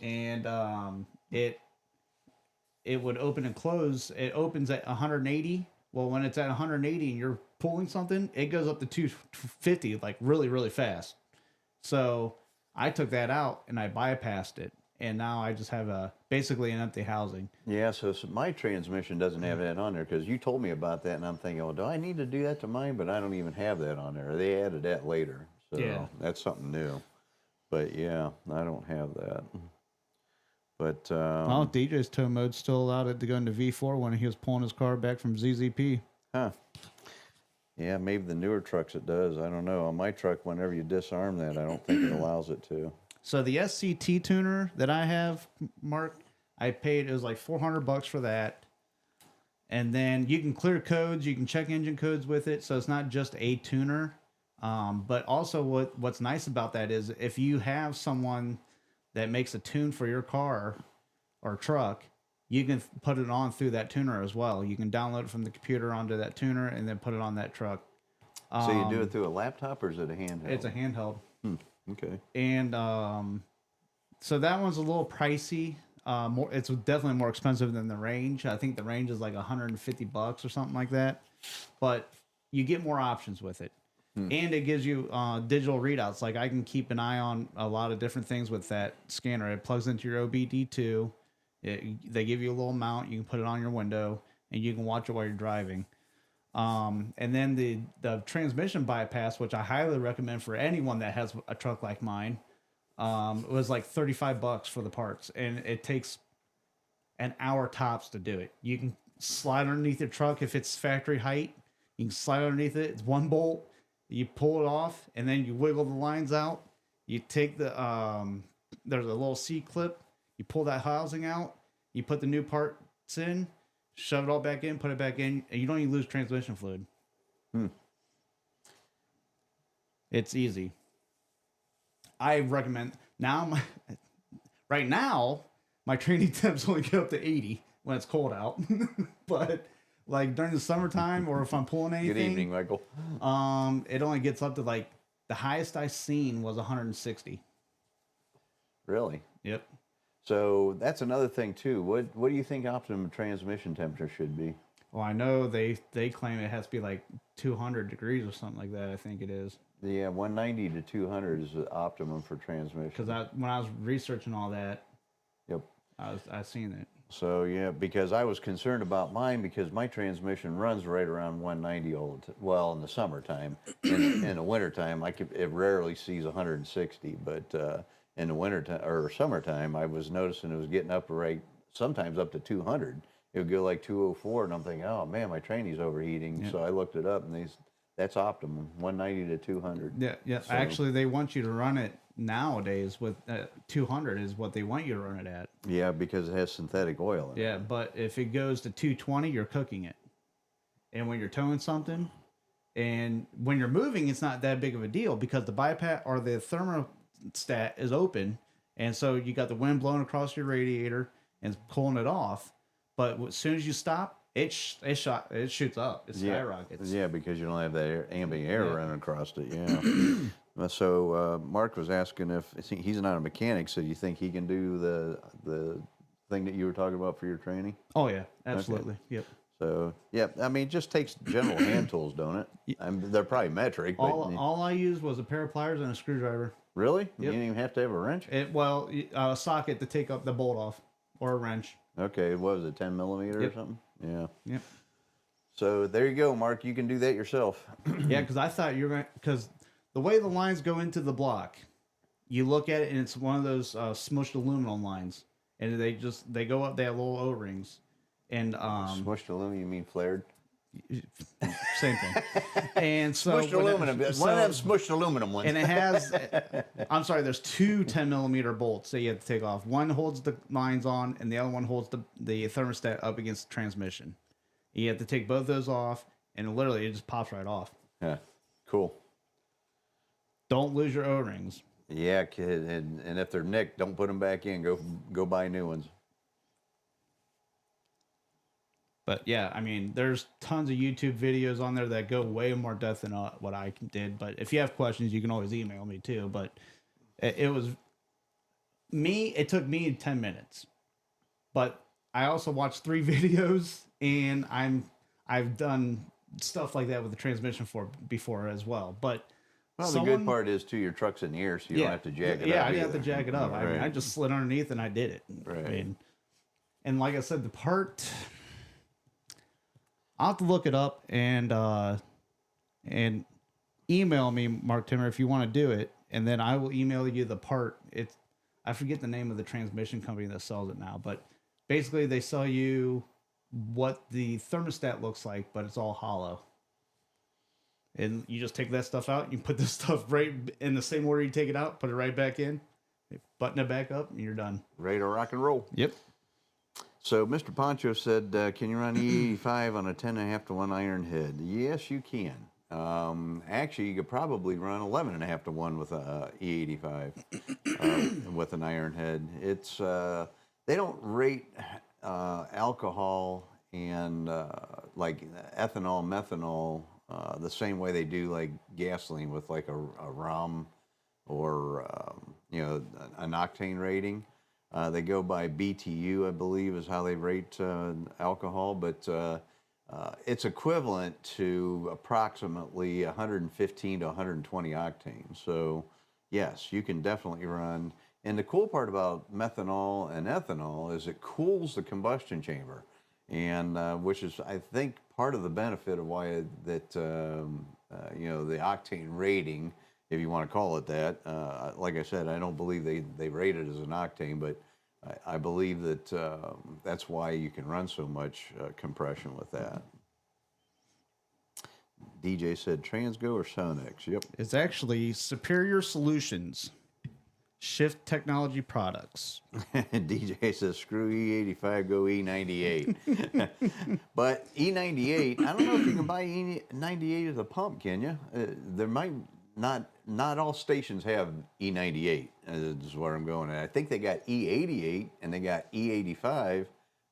And it would open and close. It opens at 180. Well, when it's at 180 and you're pulling something, it goes up to 250 like really, really fast. So I took that out and I bypassed it. And now I just have basically an empty housing. Yeah, so my transmission doesn't have that on there because you told me about that, and I'm thinking, oh, do I need to do that to mine? But I don't even have that on there. They added that later, so yeah. That's something new. But yeah, I don't have that. But well, DJ's tow mode still allowed it to go into V4 when he was pulling his car back from ZZP. Huh. Yeah, maybe the newer trucks it does. I don't know. On my truck, whenever you disarm that, I don't think it allows it to. So the SCT tuner that I have, Mark, I paid, it was like $400 for that. And then you can clear codes, you can check engine codes with it. So it's not just a tuner. But also what's nice about that is if you have someone that makes a tune for your car or truck, you can put it on through that tuner as well. You can download it from the computer onto that tuner and then put it on that truck. So you do it through a laptop or is it a handheld? It's a handheld. Okay. And so that one's a little pricey. It's definitely more expensive than the Range. I think the Range is like $150 or something like that. But you get more options with it. And it gives you digital readouts. Like I can keep an eye on a lot of different things with that scanner. It plugs into your OBD2. They give you a little mount. You can put it on your window, and you can watch it while you're driving. And then the transmission bypass, which I highly recommend for anyone that has a truck like mine, it was like $35 for the parts, and it takes an hour tops to do it. You can slide underneath your truck if it's factory height. You can slide underneath it. It's one bolt. You pull it off, and then you wiggle the lines out. You take the there's a little C clip. You pull that housing out. You put the new parts in, shove it all back in, put it back in, and you don't even lose transmission fluid. It's easy. I recommend now. Right now, my training temps only get up to 80 when it's cold out, but like during the summertime or if I'm pulling anything. Good evening, Michael. It only gets up to like the highest I seen was 160. Really? Yep. So that's another thing too. What do you think optimum transmission temperature should be? Well, I know they claim it has to be like 200 degrees or something like that. I think it is. Yeah, 190 to 200 is the optimum for transmission. Because when I was researching all that, yep, I seen it. So yeah, because I was concerned about mine because my transmission runs right around 190 all the well in the summertime. In the wintertime, it rarely sees 160, but in the winter or summertime, I was noticing it was getting up sometimes up to 200. It would go like 204, and I'm thinking, oh man, my tranny's overheating. Yep. So I looked it up, and that's optimum, 190 to 200. Yeah, yeah. So, actually, they want you to run it nowadays with 200 is what they want you to run it at. Yeah, because it has synthetic oil in it. Yeah, but if it goes to 220, you're cooking it. And when you're towing something, and when you're moving, it's not that big of a deal because the bypass or the thermostat is open, and so you got the wind blowing across your radiator and pulling it off. But as soon as you stop, it shoots up. It skyrockets. Yeah, because you don't have that ambient air running across it. Yeah. So Mark was asking if he's not a mechanic, so you think he can do the thing that you were talking about for your training? Oh yeah, absolutely. Okay. Yep. So yeah, I mean, it just takes general hand tools, don't it? They're probably metric. But all I used was a pair of pliers and a screwdriver. Really? Yep. You didn't even have to have a wrench? A socket to take up the bolt off, or a wrench. Okay, what was it, 10 millimeter or something? Yeah. Yep. So there you go, Mark. You can do that yourself. Yeah, because I thought you were going to, because the way the lines go into the block, you look at it and it's one of those smushed aluminum lines, and they go up. They have little O-rings, and smushed aluminum. You mean flared? Same thing. And so smushed aluminum. One of them smushed aluminum ones. And it has. I'm sorry. There's two 10 millimeter bolts that you have to take off. One holds the lines on, and the other one holds the thermostat up against the transmission. You have to take both those off, and literally it just pops right off. Yeah, cool. Don't lose your O-rings. Yeah, kid, and if they're nicked, don't put them back in. Go buy new ones. But yeah, I mean, there's tons of YouTube videos on there that go way more depth than what I did. But if you have questions, you can always email me too. But it took me 10 minutes. But I also watched 3 videos, and I've done stuff like that with the transmission before as well. But the good part is too, your truck's in the air, so you don't have to jack it up. Yeah, I didn't have to jack it up. Right. I mean, I just slid underneath and I did it. Right. I mean, and like I said, the part, I'll have to look it up and email me, Mark Timmer, if you want to do it, and then I will email you the part. I forget the name of the transmission company that sells it now, but basically they sell you what the thermostat looks like, but it's all hollow. And you just take that stuff out, you put this stuff right in the same order you take it out, put it right back in, button it back up, and you're done. Ready to rock and roll. Yep. So Mr. Poncho said, can you run E85 on a 10.5 to 1 iron head? Yes, you can. Actually, you could probably run 11.5 to 1 with a E85 with an iron head. It's they don't rate alcohol and like ethanol, methanol the same way they do like gasoline with like a rum or an octane rating. They go by BTU, I believe, is how they rate alcohol. But it's equivalent to approximately 115 to 120 octane. So, yes, you can definitely run. And the cool part about methanol and ethanol is it cools the combustion chamber, and which is, I think, part of the benefit of why that the octane rating, if you want to call it that. Like I said, I don't believe they rate it as an octane, but I believe that that's why you can run so much compression with that. DJ said Transgo or Sonex. Yep. It's actually Superior Solutions, Shift Technology Products. DJ says screw E85, go E98. But E98, I don't know if you can buy E98 at the pump, can you? There might not all stations have E98. Is where I'm going at. I think they got E88 and they got E85,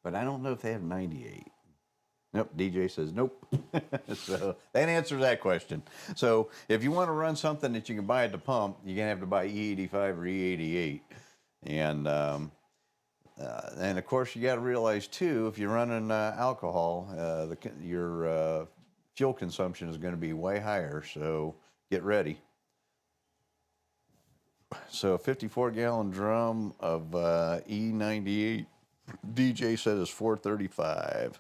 but I don't know if they have 98. Nope, DJ says nope. So that answers that question. So if you want to run something that you can buy at the pump, you're gonna have to buy E85 or E88, and of course you got to realize too, if you're running alcohol, your fuel consumption is going to be way higher. So get ready. So a 54-gallon drum of E98, DJ said is $435.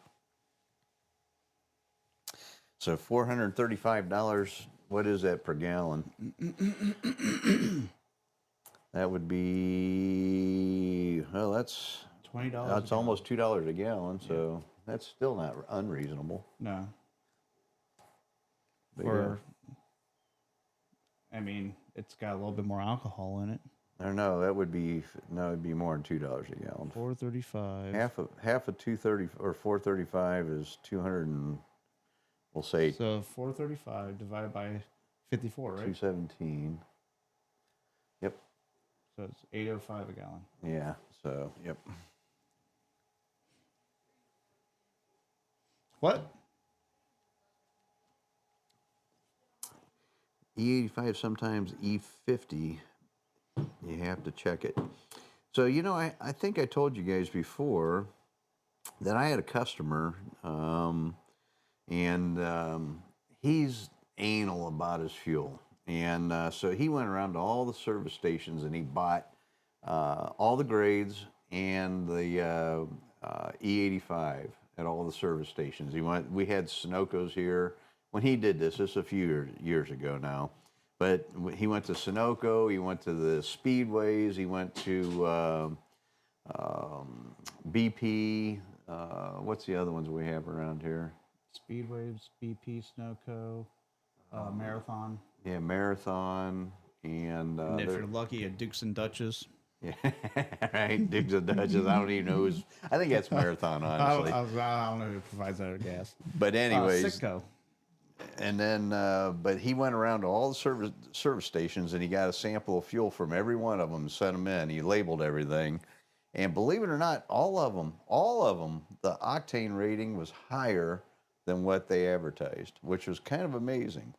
So $435, what is that per gallon? That would be, well, that's $20. That's almost $2 a gallon, so that's still not unreasonable. No. But Or, I mean, it's got a little bit more alcohol in it. I don't know. That would be it'd be more than $2 a gallon. $4.35. Half of 230 or 435 is 200 and we'll say So $4.35 divided by 54, right? 217. Yep. So it's $8.05 a gallon. Yeah. So yep. What? E85, sometimes E50. You have to check it. So, I think I told you guys before that I had a customer, and he's anal about his fuel. And so he went around to all the service stations and he bought all the grades and the E85 at all the service stations. We had Sunoco's here. When he did this a few years ago now. But he went to Sunoco, he went to the Speedways, he went to BP. What's the other ones we have around here? Speedwaves, BP, Snowco, Marathon. Yeah, Marathon. And if you're lucky, at Dukes and Dutches. Yeah, right. Dukes and Dutches. I don't even know who's. I think that's Marathon, honestly. I don't know who provides that gas. But anyways. Sitco. And then, but he went around to all the service stations and he got a sample of fuel from every one of them and sent them in. He labeled everything. And believe it or not, all of them, the octane rating was higher than what they advertised, which was kind of amazing.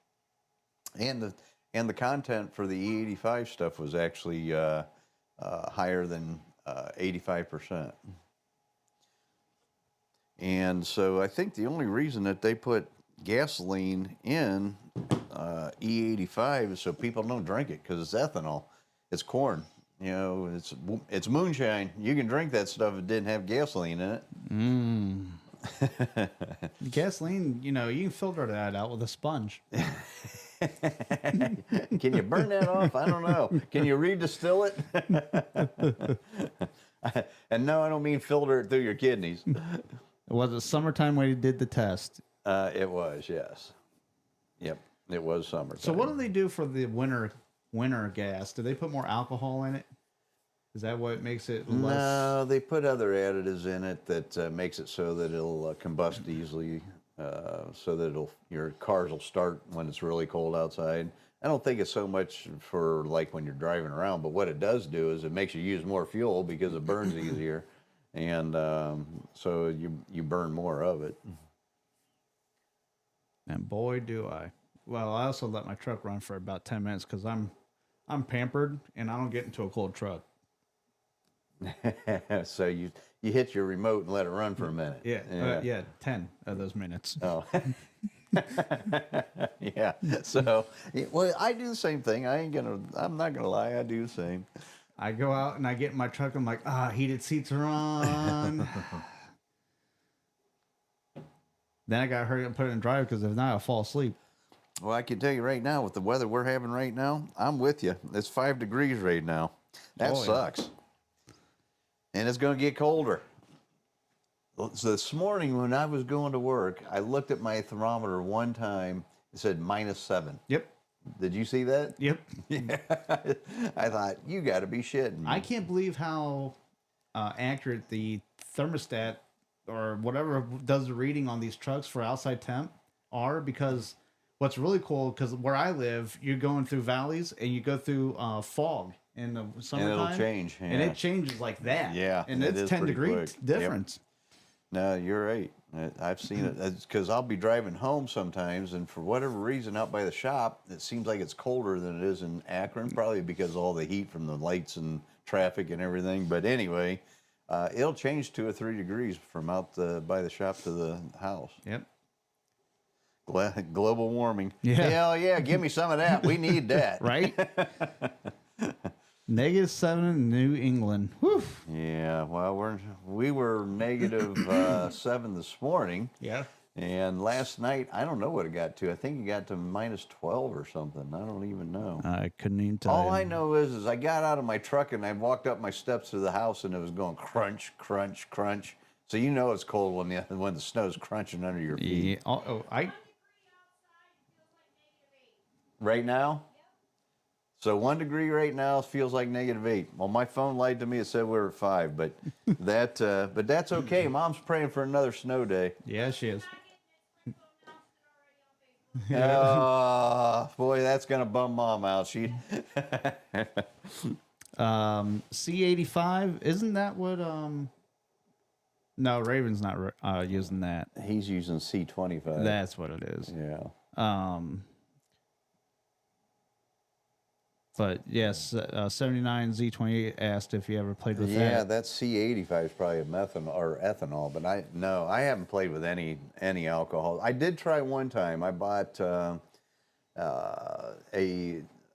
And the content for the E85 stuff was actually higher than 85%. And so I think the only reason that they put gasoline in E85 is so people don't drink it because it's ethanol. It's corn. It's moonshine. You can drink that stuff if it didn't have gasoline in it. Gasoline, you can filter that out with a sponge. Can you burn that off? I don't know. Can you redistill it? And no, I don't mean filter it through your kidneys. Was it summertime when you did the test? It was, yes. Yep, it was summertime. So what do they do for the winter gas? Do they put more alcohol in it? Is that what makes it less? No, they put other additives in it that makes it so that it'll combust easily, so that your cars will start when it's really cold outside. I don't think it's so much for like when you're driving around, but what it does do is it makes you use more fuel because it burns easier, and so you burn more of it. And boy, do I. Well, I also let my truck run for about 10 minutes because I'm pampered and I don't get into a cold truck. So you hit your remote and let it run for a minute. Yeah, 10 of those minutes. Oh. Yeah. So, well, I do the same thing. I'm not gonna lie. I do the same. I go out and I get in my truck. I'm like, heated seats are on. Then I got to hurry up and put it in drive because if not, I'll fall asleep. Well, I can tell you right now, with the weather we're having right now, I'm with you. It's 5 degrees right now. That Oh, yeah. sucks. And it's going to get colder. So this morning when I was going to work, I looked at my thermometer one time. It said -7. Yep. Did you see that? Yep. Yeah. I thought, you got to be shitting me. I can't believe how accurate the thermostat or whatever does the reading on these trucks for outside temp are, because what's really cool, because where I live, you're going through valleys and you go through fog in the summertime. And it'll change. Yeah. And it changes like that. Yeah, And it it's is 10 pretty degrees quick. difference. No, you're right. I've seen it. It's because I'll be driving home sometimes, and for whatever reason, out by the shop, it seems like it's colder than it is in Akron, probably because of all the heat from the lights and traffic and everything. But anyway, it'll change 2 or 3 degrees from out by the shop to the house. Yep. Global warming. Yeah. Hell yeah, give me some of that. We need that. Right? -7 in New England. Whew. Yeah, well, we were -7 this morning. Yeah. And last night, I don't know what it got to. I think it got to -12 or something. I don't even know. I couldn't even tell All you. I know is I got out of my truck and I walked up my steps to the house and it was going crunch, crunch, crunch. So you know it's cold when the snow's crunching under your feet. Yeah. Right now? So 1 degree right now feels like -8. Well, my phone lied to me. It said we were at 5, but that's okay. Mom's praying for another snow day. Yeah, she is. Oh, boy, that's going to bum Mom out. She C85, isn't that what no, Raven's not using that. He's using C25. That's what it is. Yeah. But yes, 79Z28 asked if you ever played with Yeah, that. that C85 is probably a methanol or ethanol, but I haven't played with any alcohol. I did try one time. I bought a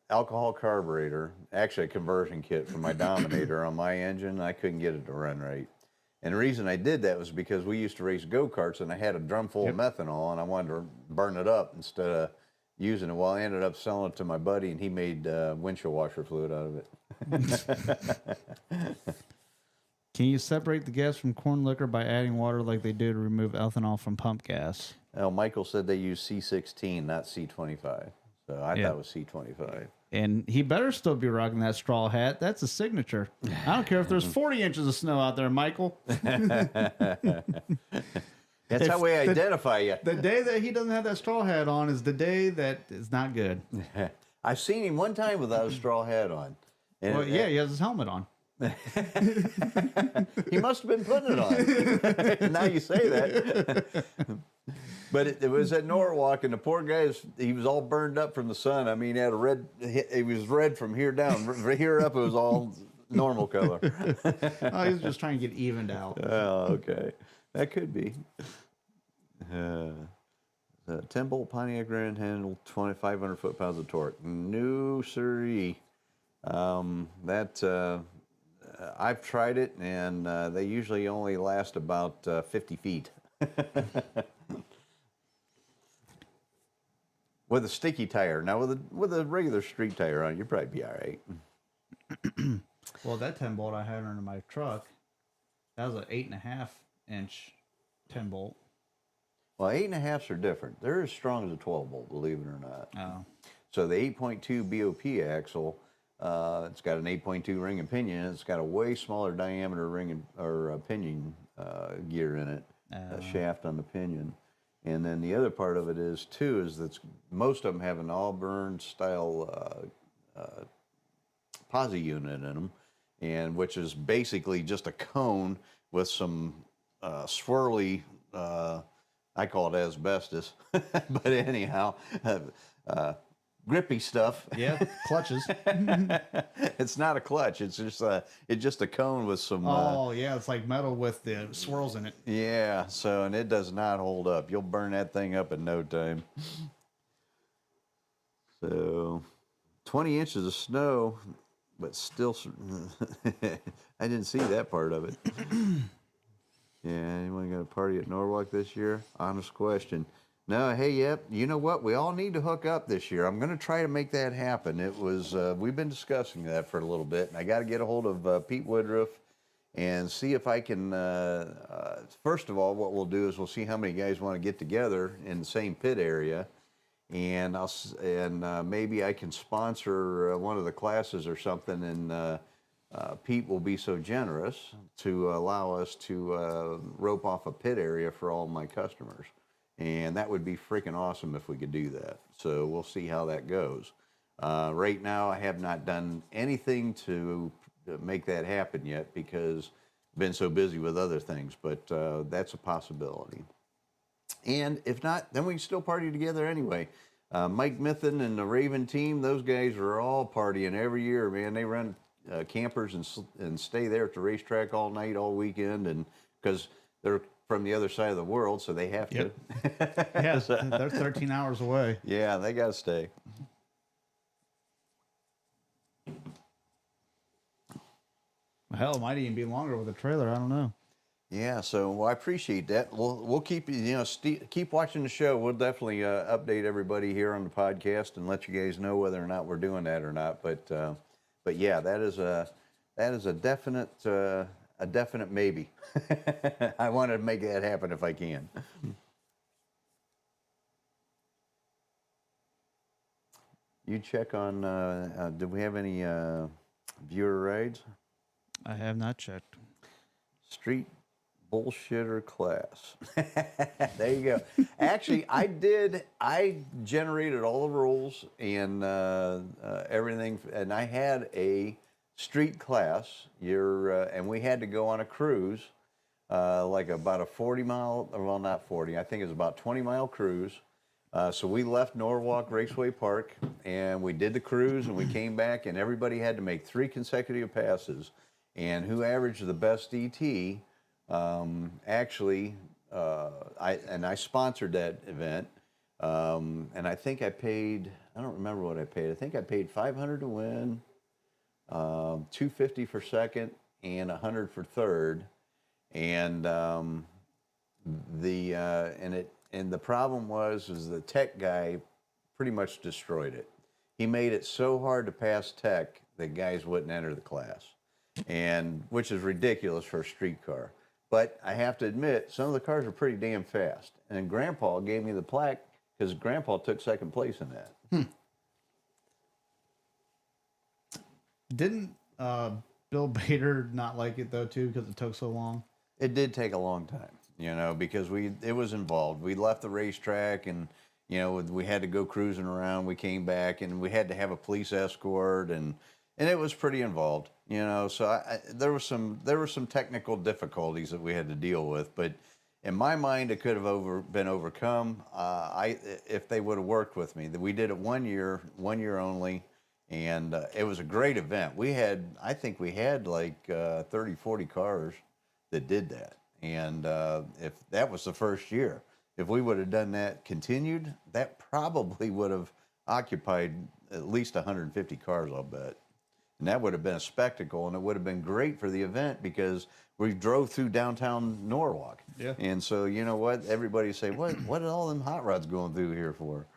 alcohol carburetor, actually a conversion kit for my Dominator on my engine. I couldn't get it to run right. And the reason I did that was because we used to race go-karts and I had a drum full of methanol and I wanted to burn it up instead of using it. Well, I ended up selling it to my buddy and he made windshield washer fluid out of it. Can you separate the gas from corn liquor by adding water like they do to remove ethanol from pump gas? Well, Michael said they use C16, not C25. So I thought it was C25. And he better still be rocking that straw hat. That's a signature. I don't care if there's 40 inches of snow out there, Michael. That's how we identify you. The day that he doesn't have that straw hat on is the day that is not good. I've seen him one time without a straw hat on. And Well, yeah, he has his helmet on. he must have been putting it on. Now you say that. But it was at Norwalk, and the poor guy, he was all burned up from the sun. I mean, he had it was red from here down. From here up, it was all normal color. Oh, he was just trying to get evened out. Oh, okay. That could be. 10-bolt Pontiac Grand handle, 2,500 foot-pounds of torque. No siree. I've tried it, and they usually only last about 50 feet. With a sticky tire. Now, with a regular street tire on, you'd probably be all right. Well, that 10 bolt I had under my truck, that was an 8.5 inch 10 bolt. Well, 8.5s are different. They're as strong as a 12 bolt, believe it or not. Oh. So the 8.2 BOP axle, it's got an 8.2 ring and pinion. It's got a way smaller diameter ring or pinion gear in it, a shaft on the pinion. And then the other part of it is that most of them have an Auburn style posi unit in them, and which is basically just a cone with some swirly, I call it asbestos, but anyhow, grippy stuff. Yeah, clutches. It's not a clutch. It's just a cone with some. Oh, yeah, it's like metal with the swirls in it. Yeah. So and it does not hold up. You'll burn that thing up in no time. So, 20 inches of snow, but still, I didn't see that part of it. Yeah, anyone got a party at Norwalk this year? Honest question. No, hey, yep. You know what? We all need to hook up this year. I'm going to try to make that happen. It was we've been discussing that for a little bit, and I got to get a hold of Pete Woodruff and see if I can. First of all, what we'll do is we'll see how many guys want to get together in the same pit area, and maybe I can sponsor one of the classes or something, and Pete will be so generous to allow us to rope off a pit area for all my customers. And that would be freaking awesome if we could do that. So we'll see how that goes. Right now, I have not done anything to make that happen yet because I've been so busy with other things, but that's a possibility. And if not, then we can still party together anyway. Mike Mithen and the Raven team, those guys are all partying every year, man. They run campers and stay there at the racetrack all night, all weekend, and because they're from the other side of the world, so they have to. Yeah, they're 13 hours away. Yeah, they got to stay. Hell, it might even be longer with a trailer. I don't know. Yeah, so well, I appreciate that. We'll keep keep watching the show. We'll definitely update everybody here on the podcast and let you guys know whether or not we're doing that or not. But yeah, that is a definite maybe. I want to make that happen if I can. You check on. Do we have any viewer rides? I have not checked. Street bullshitter class. There you go. Actually, I generated all the rules and everything, and I had a street class. And we had to go on a cruise, like about a 40-mile, well, not 40, I think it was about 20-mile cruise. So we left Norwalk Raceway Park, and we did the cruise, and we came back, and everybody had to make 3 consecutive passes. And who averaged the best DT, I sponsored that event, and I think I paid, I don't remember what I paid. I think I paid $500 to win, $250 for second, and $100 for third. And the problem was the tech guy pretty much destroyed it. He made it so hard to pass tech that guys wouldn't enter the class, and which is ridiculous for a street car. But I have to admit, some of the cars are pretty damn fast. And Grandpa gave me the plaque because Grandpa took second place in that. Didn't Bill Bader not like it though too because it took so long? It did take a long time, because it was involved. We left the racetrack and, we had to go cruising around. We came back and we had to have a police escort and it was pretty involved, So there were some technical difficulties that we had to deal with, but in my mind, it could have been overcome. If they would have worked with me. We did it 1 year only, and it was a great event. I think we had like 30, 40 cars that did that, and if that was the first year, if we would have done that continued, that probably would have occupied at least 150 cars, I'll bet. And that would have been a spectacle, and it would have been great for the event because we drove through downtown Norwalk. Yeah. And so, you know what? Everybody say, what are all them hot rods going through here for?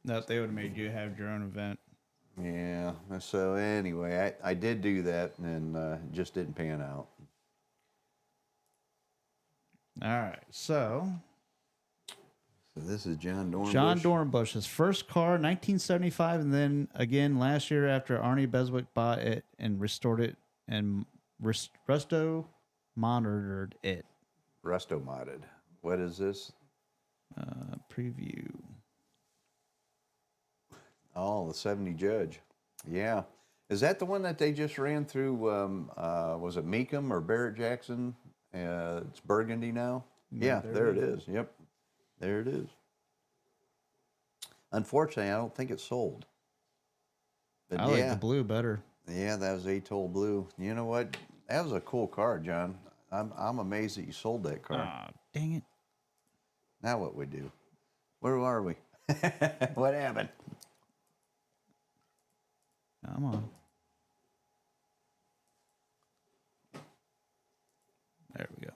No, they would have made you have your own event. Yeah. So anyway, I did do that, and it just didn't pan out. All right, so this is John Dornbush. John Dornbush, his first car, 1975, and then again last year after Arnie Beswick bought it and restored it and resto-monitored it. Resto-modded. What is this? Preview. Oh, the 70 Judge. Yeah. Is that the one that they just ran through, was it Meekum or Barrett Jackson? It's Burgundy now? Yeah, there it is. Yep. There it is. Unfortunately, I don't think it sold. But I like the blue better. Yeah, that was Atoll Blue. You know what? That was a cool car, John. I'm amazed that you sold that car. Ah, dang it. Now what we do? Where are we? What happened? Come on. There we go.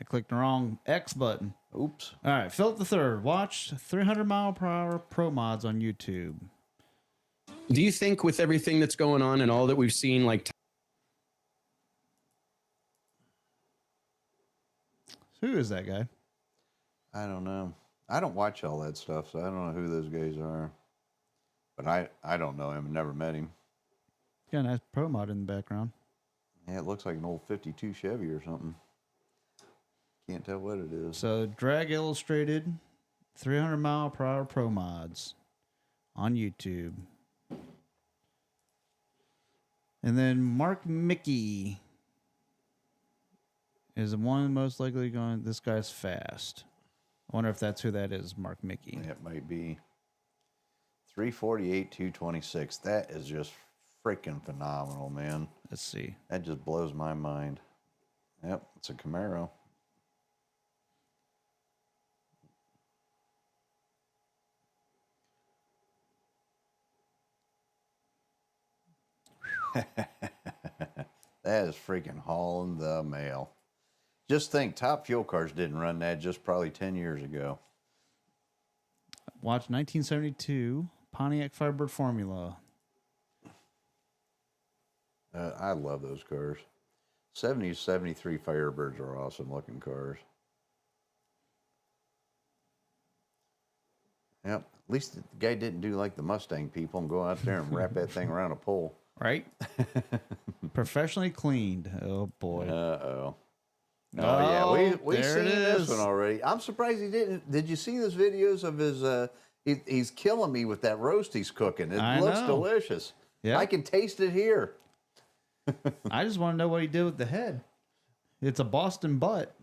I clicked the wrong X button. Oops. All right, Philip the Third. Watch 300 mile per hour pro mods on YouTube. Do you think with everything that's going on and all that we've seen, like Who is that guy? I don't know. I don't watch all that stuff, so I don't know who those guys are. But I don't know him. Never met him. Got a nice pro mod in the background. Yeah, it looks like an old 52 Chevy or something. Can't tell what it is. So, Drag Illustrated 300 mile per hour pro mods on YouTube. And then Mark Mickey is the one most likely going. This guy's fast. I wonder if that's who that is, Mark Mickey. It might be 348, 226. That is just freaking phenomenal, man. Let's see. That just blows my mind. Yep, it's a Camaro. That is freaking hauling the mail. Just think, Top Fuel Cars didn't run that just probably 10 years ago. Watch 1972 Pontiac Firebird Formula. I love those cars. 70s, 73 Firebirds are awesome looking cars. Yep. At least the guy didn't do like the Mustang people and go out there and wrap that thing around a pole. Right? Professionally cleaned. Oh, boy. Uh-oh. Oh, Oh, yeah. We've there seen it this is. one already. I'm surprised he didn't. Did you see those videos of his, he's killing me with that roast he's cooking. It I looks know. delicious. Yeah. I can taste it here. I just want to know what he did with the head. It's a Boston butt.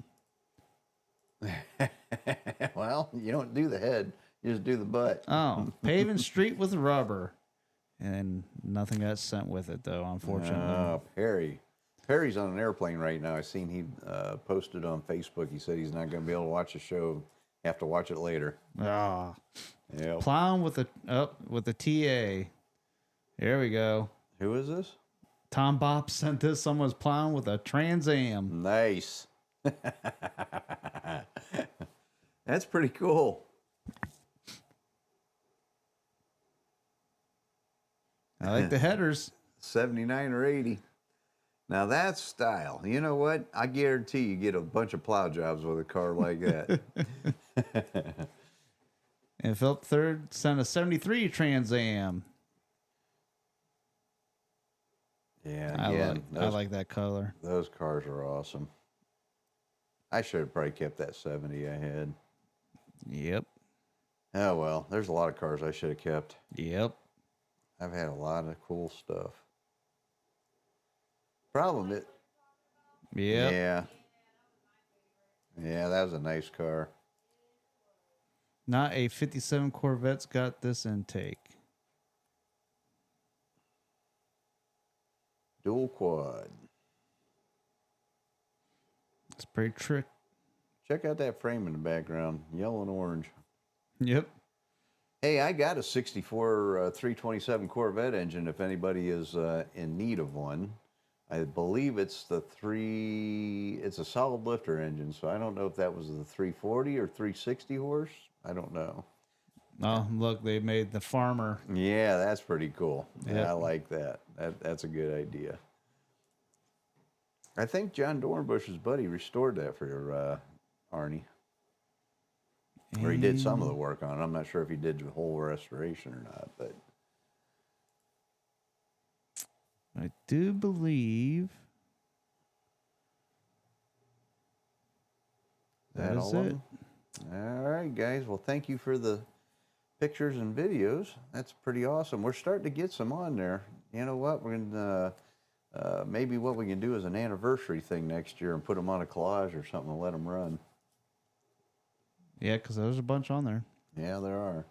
Well, you don't do the head. You just do the butt. Oh, paving street with rubber. And nothing got sent with it, though, unfortunately. Perry. Perry's on an airplane right now. I seen he posted on Facebook. He said he's not going to be able to watch the show. Have to watch it later. Ah. Yeah. Plowing with a TA. There we go. Who is this? Tom Bob sent this. Someone's plowing with a Trans Am. Nice. That's pretty cool. I like the headers. 79 or 80. Now that's style. You know what? I guarantee you get a bunch of plow jobs with a car like that. And Philip Third sent a 73 Trans Am. Yeah, I again, like that color. those cars are awesome. I should have probably kept that 70 I had. Yep. Oh, well, there's a lot of cars I should have kept. Yep. I've had a lot of cool stuff. Problem it. Yep. Yeah. Yeah, that was a nice car. Not a 57 Corvette's got this intake. Dual quad. It's pretty trick. Check out that frame in the background, yellow and orange. Yep. Hey, I got a 64 327 Corvette engine if anybody is in need of one. I believe it's it's a solid lifter engine, so I don't know if that was the 340 or 360 horse. I don't know. Oh, look, they made the farmer. Yeah, that's pretty cool. Yep. Yeah, I like that. That's a good idea. I think John Dornbush's buddy restored that for Arnie. Or he did some of the work on it. I'm not sure if he did the whole restoration or not, but I do believe that is all of it. them? All right, guys. Well, thank you for the pictures and videos. That's pretty awesome. We're starting to get some on there. You know what? We're going to, maybe what we can do is an anniversary thing next year and put them on a collage or something and let them run. Yeah, because there's a bunch on there. Yeah, there are.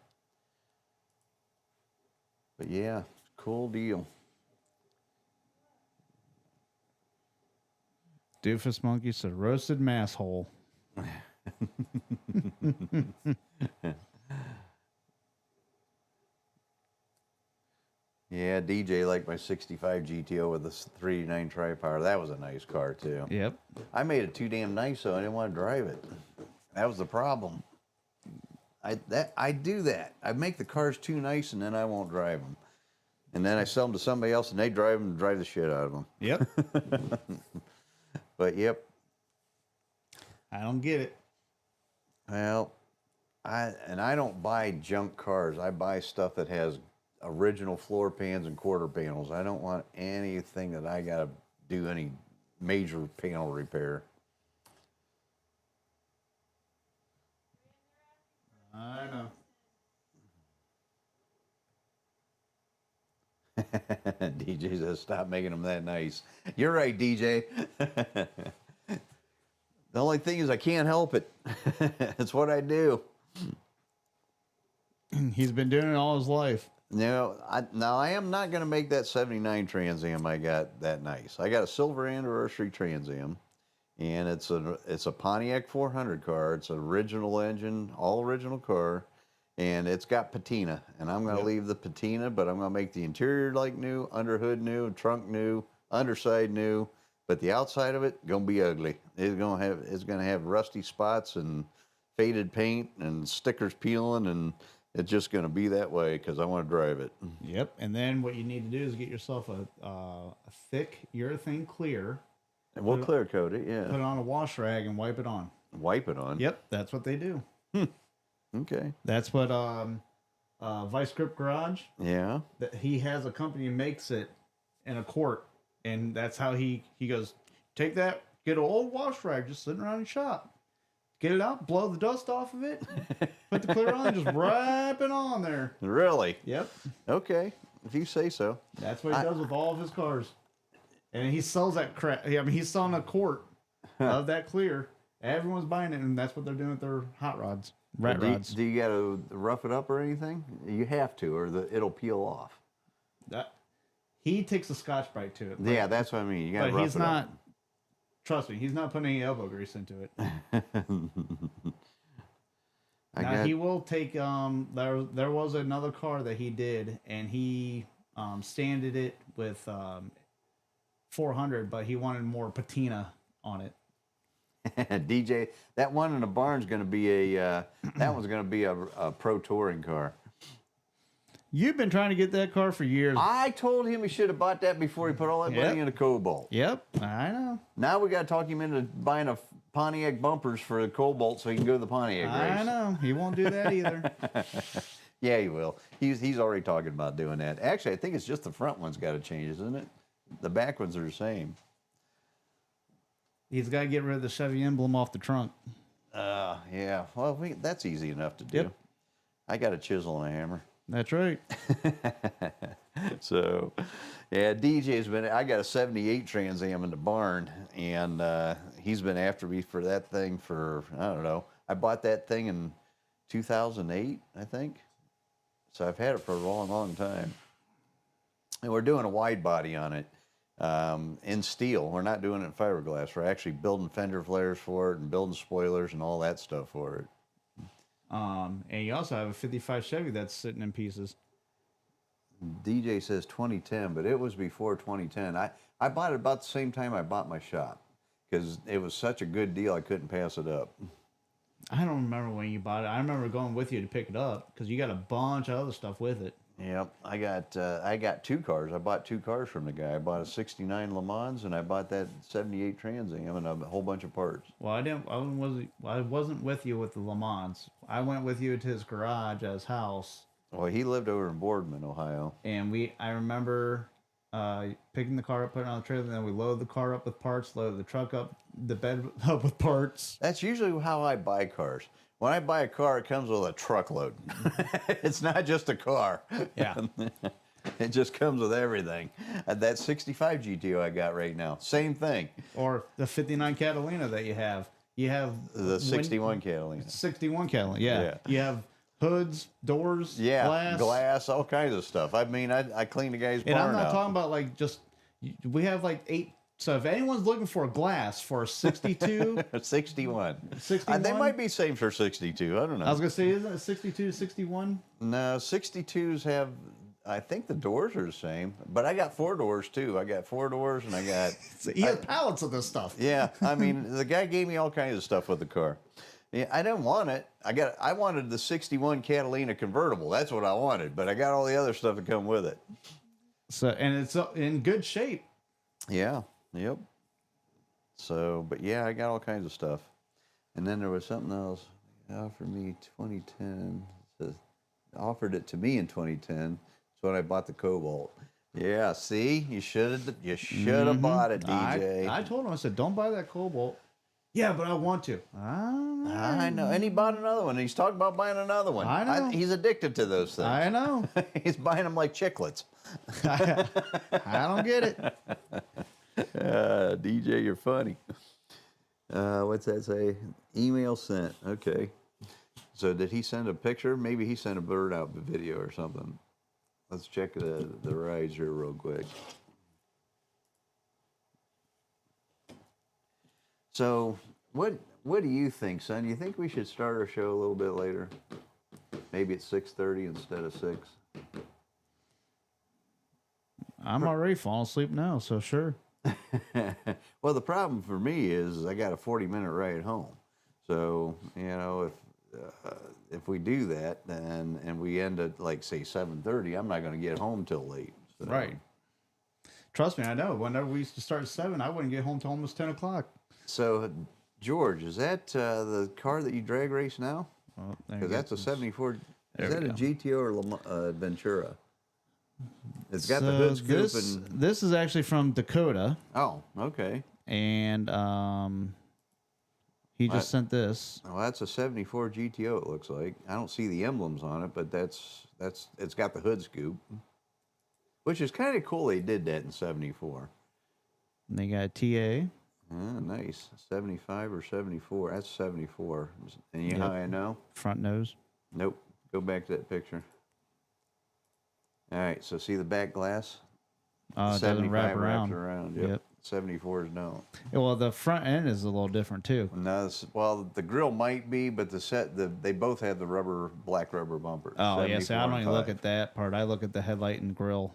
But yeah, cool deal. Doofus Monkey said roasted mass hole. Yeah, DJ liked my 65 GTO with the 389 tri-power. That was a nice car too. Yep. I made it too damn nice, so I didn't want to drive it. That was the problem. I do that. I make the cars too nice, and then I won't drive them. And then I sell them to somebody else, and they drive them and drive the shit out of them. Yep. But yep. I don't get it. Well, I don't buy junk cars. I buy stuff that has original floor pans and quarter panels. I don't want anything that I gotta do any major panel repair. I know. DJ says, stop making them that nice. You're right, DJ. The only thing is I can't help it. It's what I do. He's been doing it all his life. No, I am not going to make that 79 Trans Am I got that nice. I got a silver anniversary Trans Am, and it's a Pontiac 400 car. It's an original engine, all original car, and it's got patina. And I'm going to leave the patina, but I'm going to make the interior like new, under hood new, trunk new, underside new. But the outside of it gonna be ugly. It's gonna have rusty spots and faded paint and stickers peeling, and it's just gonna be that way because I want to drive it. Yep. And then what you need to do is get yourself a thick urethane clear. And we'll clear coat it, yeah. Put it on a wash rag and wipe it on. Wipe it on. Yep, that's what they do. Okay. That's what Vice Grip Garage. Yeah. That he has a company that makes it in a quart. And that's how he goes, take that, get an old wash rag just sitting around your shop. Get it out, blow the dust off of it, put the clear on, just wipe it on there. Really? Yep. Okay. If you say so. That's what he does with all of his cars. And he sells that crap. I mean, he's selling a quart of that clear. Everyone's buying it, and that's what they're doing with their hot rods, rods. Do you got to rough it up or anything? You have to, or it'll peel off. He takes a Scotch Brite to it. Yeah, that's what I mean. You got to rough he's it not. up. Trust me, he's not putting any elbow grease into it. He will take. There was another car that he did, and he sanded it with 400, but he wanted more patina on it. DJ, that one in the barn's going to be that one's going to be a pro touring car. You've been trying to get that car for years. I told him he should have bought that before he put all that money in a Cobalt. Yep, I know. Now we got to talk him into buying a Pontiac bumpers for the Cobalt so he can go to the Pontiac race. I know. He won't do that either. Yeah, he will. He's already talking about doing that. Actually, I think it's just the front one's got to change, isn't it? The back ones are the same. He's got to get rid of the Chevy emblem off the trunk. Yeah. Well, that's easy enough to do. Yep. I got a chisel and a hammer. That's right. So, yeah, DJ's been. I got a '78 Trans Am in the barn, and he's been after me for that thing for I don't know. I bought that thing in 2008, I think. So I've had it for a long, long time. And we're doing a wide body on it in steel. We're not doing it in fiberglass. We're actually building fender flares for it and building spoilers and all that stuff for it. And you also have a 55 Chevy that's sitting in pieces. DJ says 2010, but it was before 2010. I bought it about the same time I bought my shop because it was such a good deal I couldn't pass it up. I don't remember when you bought it. I remember going with you to pick it up because you got a bunch of other stuff with it. Yep, I got two cars. I bought two cars from the guy. I bought a '69 Le Mans and I bought that '78 Trans Am and a whole bunch of parts. Well, I wasn't with you with the Le Mans. I went with you to his garage at his house. Well, he lived over in Boardman, Ohio. And I remember picking the car up, putting it on the trailer, and then we loaded the car up with parts, loaded the truck up, the bed up with parts. That's usually how I buy cars. When I buy a car, it comes with a truckload. It's not just a car. Yeah. It just comes with everything. That 65 GTO I got right now, same thing. Or the 59 Catalina that you have. You have The 61 Catalina. 61 Catalina, yeah. You have hoods, doors, Yeah, glass, all kinds of stuff. I mean, I cleaned the guy's barn And I'm not out. talking about like just, we have like 8. So if anyone's looking for a glass for a 62, 61. 61? They might be same for 62. I don't know. I was going to say, isn't it 62, 61? No, 62s have, I think the doors are the same, but I got 4 doors too. I got 4 doors and I got. So he has pallets of this stuff. Yeah, I mean, the guy gave me all kinds of stuff with the car. Yeah, I didn't want it. I wanted the 61 Catalina convertible. That's what I wanted, but I got all the other stuff that come with it. So, and it's in good shape. Yeah, yep. So, but yeah, I got all kinds of stuff. And then there was something else. He offered me 2010. Offered it to me in 2010. That's when I bought the Cobalt. Yeah, see, you should have bought it, DJ. I told him, I said, don't buy that Cobalt. Yeah, but I want to. I know. And he bought another one. He's talking about buying another one. I know. He's addicted to those things. I know. He's buying them like chiclets. I don't get it. DJ, you're funny. What's that say? Email sent. Okay. So did he send a picture? Maybe he sent a bird out video or something. Let's check the rides here real quick. So what do you think, son? Do you think we should start our show a little bit later? Maybe at 6:30 instead of 6? I'm already falling asleep now, so sure. Well, the problem for me is I got a 40-minute ride home. So, you know, if we do that and we end at like say 7:30, I'm not going to get home till late. So. Right. Trust me, I know. Whenever we used to start at 7, I wouldn't get home till almost 10 o'clock. So, George, is that the car that you drag race now? Because that's a 74. Is that a GTO or Ventura? It's got the hood scoop and... This is actually from Dakota. Oh, okay. And he just sent this. Well, that's a 74 GTO, it looks like. I don't see the emblems on it, but it's got the hood scoop. Which is kind of cool they did that in 74. And they got a TA. Ah, nice. 75 or 74. That's 74. And you know how I know? Front nose. Nope. Go back to that picture. All right, so see the back glass? It doesn't wrap around. Wraps around. Yep. 74s don't. Yeah, well, the front end is a little different too. No, well, the grill might be, but they both have the black rubber bumper. Oh, yeah. See, I don't even look at that part. I look at the headlight and grill.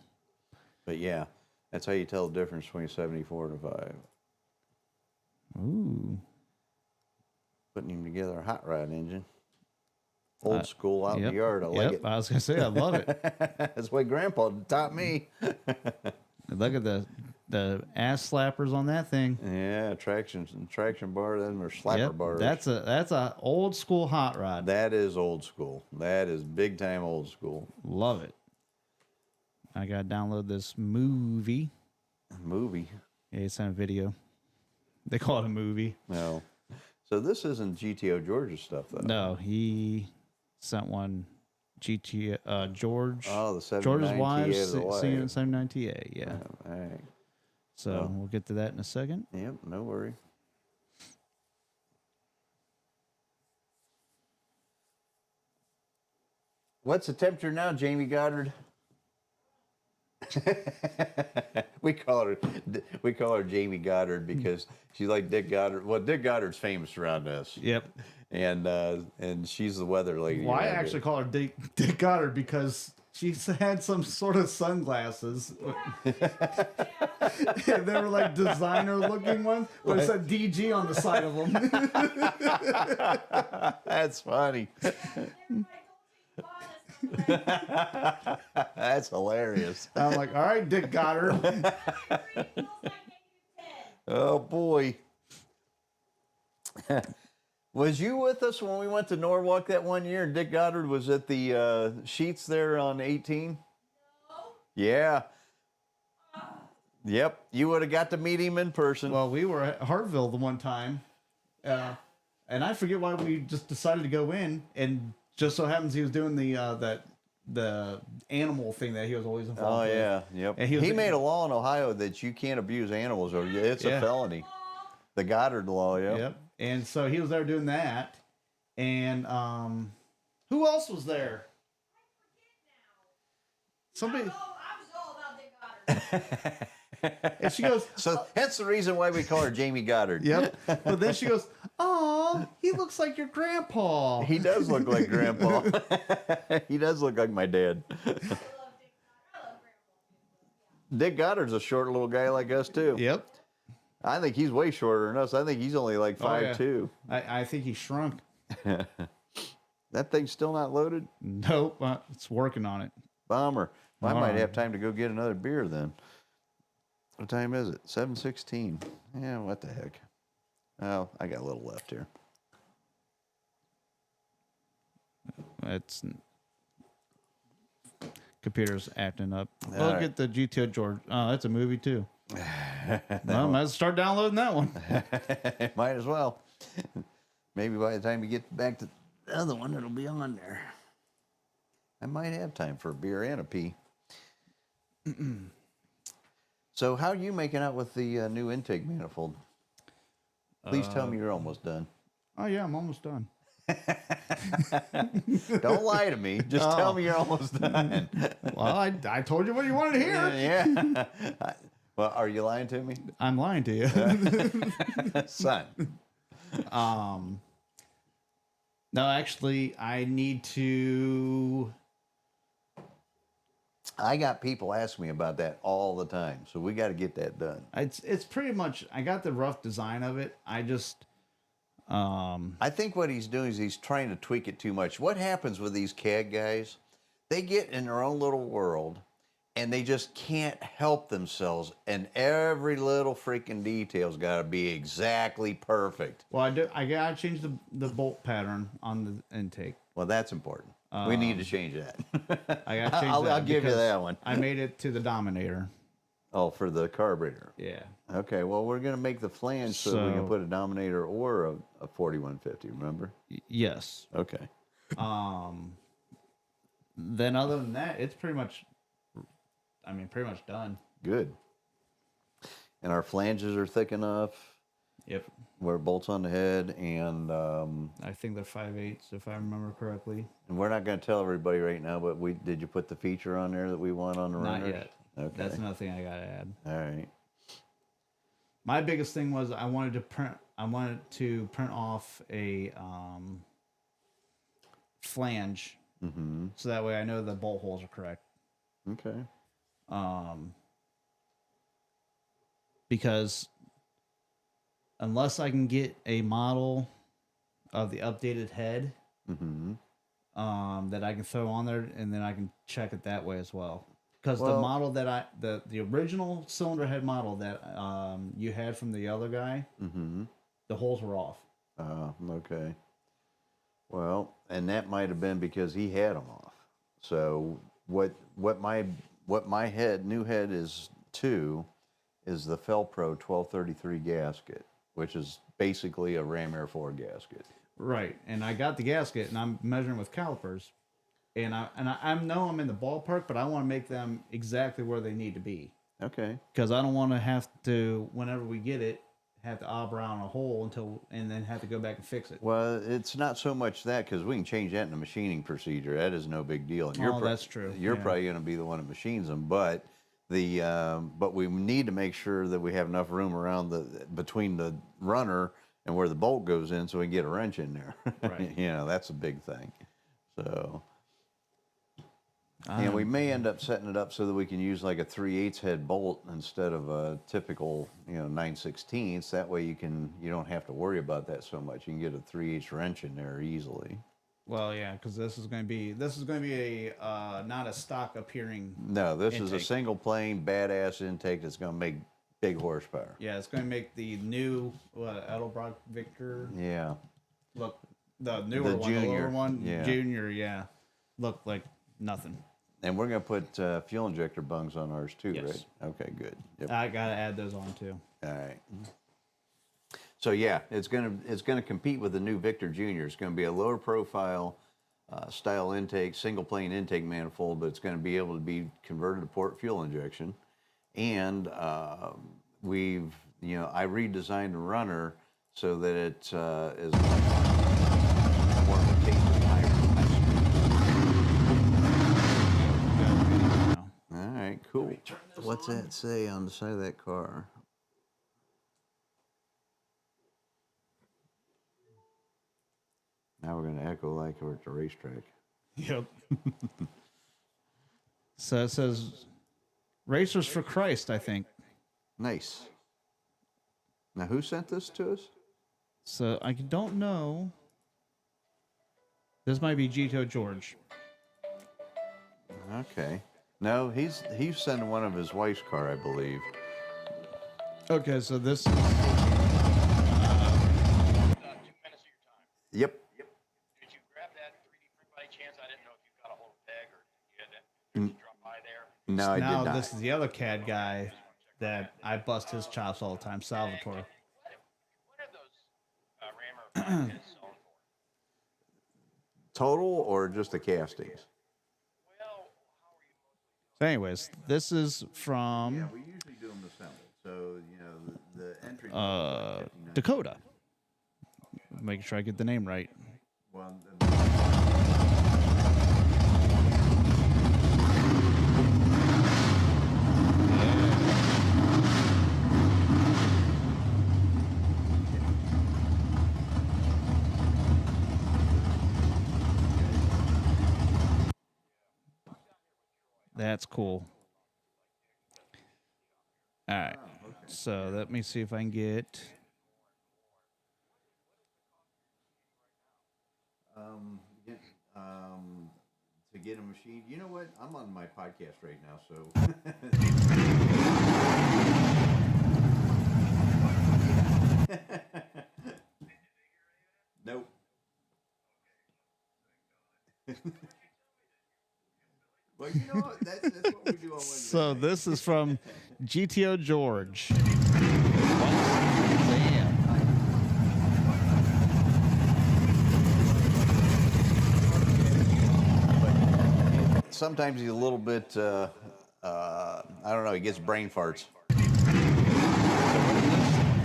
But yeah, that's how you tell the difference between 74 and a 5. Ooh. Putting him together a hot rod engine. Old school out in the yard. I like it. I was going to say, I love it. That's what Grandpa taught me. Look at the ass slappers on that thing. Yeah, traction bar, them are slapper bars. That's a old school hot rod. That is old school. That is big time old school. Love it. I got to download this movie. Movie? Yeah, it's in a video. They call it a movie. No. So this isn't GTO George's stuff, though. No, he sent one. George. Oh, the 79 George's wives, TA. 79 TA, yeah. All right. So we'll get to that in a second. Yep, no worry. What's the temperature now, Jamie Goddard? we call her Jamie Goddard because she's like Dick Goddard. Well, Dick Goddard's famous around us. Yep. And she's the weather lady. Well, I actually call her Dick Goddard because she's had some sort of sunglasses. They were like designer looking ones, but it said DG on the side of them. That's funny. That's hilarious. I'm like, all right, Dick Goddard. Oh boy. Was you with us when we went to Norwalk that one year? Dick Goddard was at the Sheets there on 18? No. Yeah. Yep. You would have got to meet him in person. Well, we were at Hartville the one time, and I forget why we just decided to go in, and just so happens he was doing the animal thing that he was always involved with. Oh, yeah. Yep. And he made a law in Ohio that you can't abuse animals, or it's a felony. The Goddard law, Yep. And so he was there doing that, and Who else was there? Somebody. I was all about Dick Goddard. And she goes, So that's the reason why we call her Jamie Goddard. yep. But then she goes, oh, he looks like your grandpa. He does look like Grandpa. He does look like my dad. I love Dick Goddard. I love Grandpa. Dick Goddard's a short little guy like us too. Yep. I think he's way shorter than us. I think he's only like 5'2". I think he shrunk. That thing's still not loaded? Nope. It's working on it. Bummer. Well, I All might right. have time to go get another beer then. What time is it? 7:16. Yeah, what the heck. Oh, I got a little left here. It's computer's acting up. All We'll right. get the GTO George. Oh, that's a movie too. Well, might as well start downloading that one. Might as well. Maybe by the time you get back to the other one, it'll be on there. I might have time for a beer and a pee. So how are you making out with the new intake manifold? Please tell me you're almost done. Oh yeah, I'm almost done. Don't lie to me. Just tell me you're almost done. Well, I told you what you wanted to hear. Yeah. Well, are you lying to me? I'm lying to you. Son. No, actually, I need to. I got people asking me about that all the time, so we got to get that done. It's pretty much. I got the rough design of it. I just. I think what he's doing is he's trying to tweak it too much. What happens with these CAD guys? They get in their own little world, and they just can't help themselves, and every little freaking detail's got to be exactly perfect. Well, I gotta change the bolt pattern on the intake. Well, that's important. We need to change that. I gotta change I'll that give you because that one. I made it to the Dominator. Oh, for the carburetor. Yeah. Okay, well, we're going to make the flange so we can So- put a Dominator or a 4150, remember? Yes. Okay. Then other than that, it's pretty much. I mean, pretty much done. Good. And our flanges are thick enough Yep. where it bolts on the head, and I think they're 5/8 if I remember correctly. we're not going to tell everybody right now, but did you put the feature on there that we want on the Not runners? yet. Okay. That's another thing I gotta add. All right. My biggest thing was I wanted to print off a flange, so that way I know the bolt holes are correct. Okay. Because unless I can get a model of the updated head that I can throw on there, and then I can check it that way as well. Because the Well- model that the original cylinder head model that you had from the other guy, the holes were off. Okay. Well, and that might have been because he had them off. So what my new head is to is the Felpro 1233 gasket, which is basically a Ram Air 4 gasket. Right, and I got the gasket, and I'm measuring with calipers, and I know I'm in the ballpark, but I want to make them exactly where they need to be, Okay. because I don't want to have to, whenever we get it, have to ob around a hole and then have to go back and fix it. Well, it's not so much that because we can change that in the machining procedure. That is no big deal. And That's true. You're Yeah. probably going to be the one that machines them, but but we need to make sure that we have enough room around between the runner and where the bolt goes in, so we can get a wrench in there. Right. That's a big thing. So, and we may end up setting it up so that we can use like a 3/8 head bolt instead of a typical 9/16. That way you don't have to worry about that so much. You can get a 3/8 wrench in there easily. Well, yeah, because this is going to be a not a stock appearing. No, this is a Intake. single plane badass intake that's going to make big horsepower. Yeah, it's going to make the new Edelbrock Victor Yeah. look, the newer The one, the junior, lower one, yeah. junior, yeah, look like nothing. And we're going to put fuel injector bungs on ours too, Yes. right? Okay, good. Yep. I got to add those on too. All right. So yeah, it's gonna compete with the new Victor Junior. It's going to be a lower profile style intake, single plane intake manifold, but it's going to be able to be converted to port fuel injection. And I redesigned the runner so that it is more of a case of iron. Cool. What's that say on the side of that car? Now we're going to echo like we're at the racetrack. Yep. So it says Racers for Christ, I think. Nice. Now, who sent this to us? So I don't know. This might be GTO George. Okay. No, he's sending one of his wife's car, I believe. Okay, so this is 2 minutes of your time. Yep. Did you grab that 3D print by chance? I didn't know if you got a hold of Peg or you had to drop by there. No, I did now not. this is the other CAD guy that I bust his chops all the time, Salvatore. What are those Rammer 5 selling for? Total or just the castings? Well, how are you? So anyways, this is from we usually do them assembled. So, you know, the entry. Dakota. Making sure I get the name right. Well, That's cool. All right. So let me see if I can get. To get a machine. You know what? I'm on my podcast right now, so. Nope. Well, you know what? That's what we do on Wednesday. So this is from GTO George. Damn. Sometimes he's a little bit, I don't know, he gets brain farts.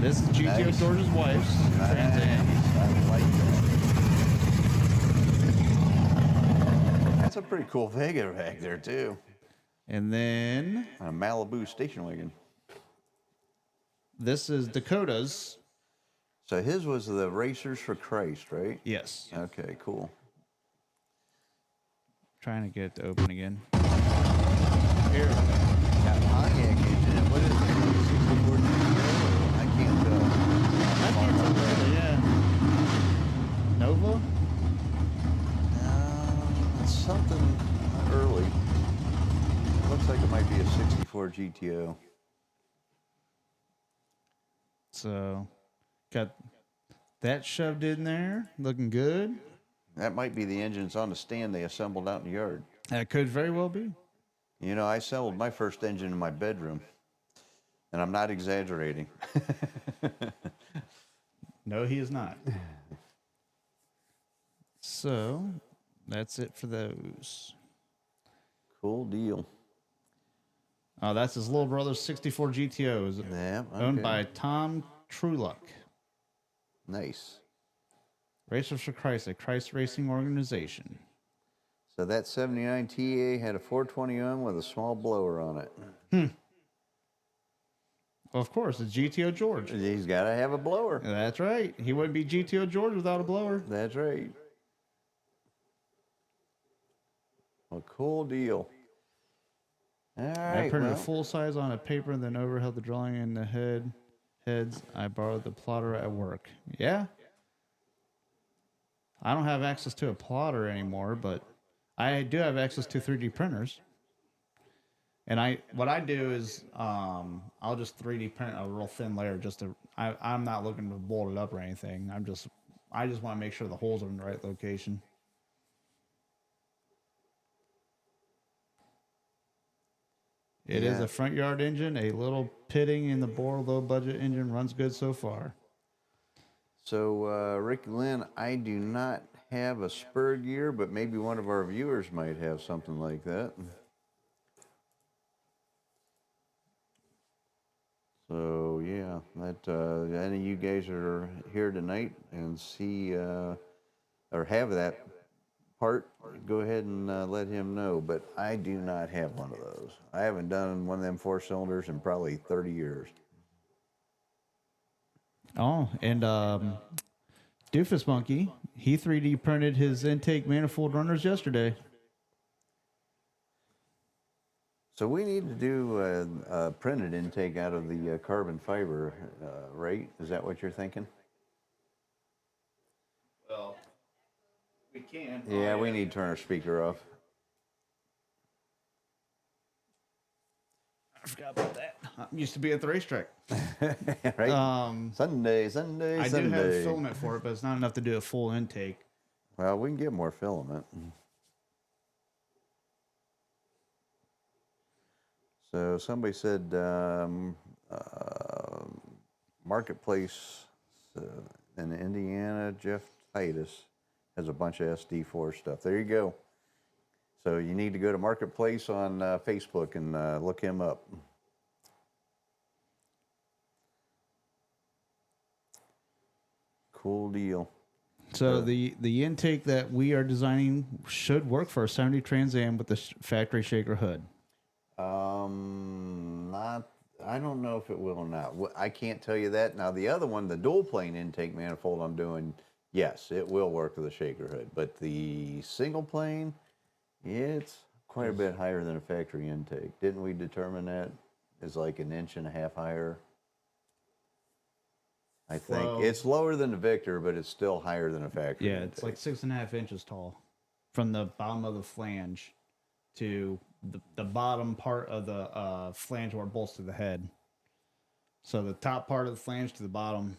This is GTO Nice. George's wife's Trans Am. I like that. That's a pretty cool Vega back there, too. And then A Malibu station wagon. this is Dakota's. So his was the Racers for Christ, right? Yes. Okay, cool. Trying to get it to open again. Here, got Pontiac engine. And what is it? Like 64 GTO? I can't tell. I can't tell whether, yeah. Nova? It's something early. It looks like it might be a 64 GTO. So, got that shoved in there. Looking good. That might be the engines on the stand they assembled out in the yard. That could very well be. You know, I assembled my first engine in my bedroom, and I'm not exaggerating. No, he is not. So, that's it for those. Cool deal. Oh, that's his little brother's 64 GTOs, Yeah, owned okay. by Tom Trueluck. Nice. Racers for Christ, a Christ racing organization. So that 79 TA had a 420M with a small blower on it. Well, of course, it's GTO George. He's got to have a blower. That's right. He wouldn't be GTO George without a blower. That's right. Well, cool deal. All right. I printed well, a full size on a paper and then overheld the drawing in the heads. I borrowed the plotter at work. Yeah. I don't have access to a plotter anymore, but I do have access to 3D printers. And what I do is I'll just 3D print a real thin layer just to I'm not looking to bolt it up or anything. I just want to make sure the holes are in the right location. It is Yeah. a front yard engine, a little pitting in the bore, low budget engine, runs good so far. So, Rick Lynn, I do not have a spur gear, but maybe one of our viewers might have something like that. So, yeah, that any of you guys are here tonight and see or have that part, go ahead and let him know. But I do not have one of those. I haven't done one of them 4-cylinders in probably 30 years. Oh, and Doofus Monkey, he 3D printed his intake manifold runners yesterday. So we need to do a printed intake out of the carbon fiber, right? Is that what you're thinking? Well, we can. Yeah, we need to turn our speaker off. I forgot about that. I'm used to be at the racetrack. Right? Sunday. I do have filament for it, but it's not enough to do a full intake. Well, we can get more filament. So somebody said Marketplace in Indiana, Jeff Titus has a bunch of SD4 stuff. There you go. So you need to go to Marketplace on Facebook and look him up. Cool deal. So the intake that we are designing should work for a 70 Trans Am with the factory shaker hood. Not. I don't know if it will or not. I can't tell you that. Now the other one, the dual plane intake manifold I'm doing, yes, it will work with a shaker hood. But the single plane, it's quite a bit higher than a factory intake. Didn't we determine that is like 1.5 inches higher? I think Well, it's lower than the Victor, but it's still higher than a factory. Yeah, it's like 6.5 inches tall from the bottom of the flange to the bottom part of the flange where it bolts to the head. So the top part of the flange to the bottom.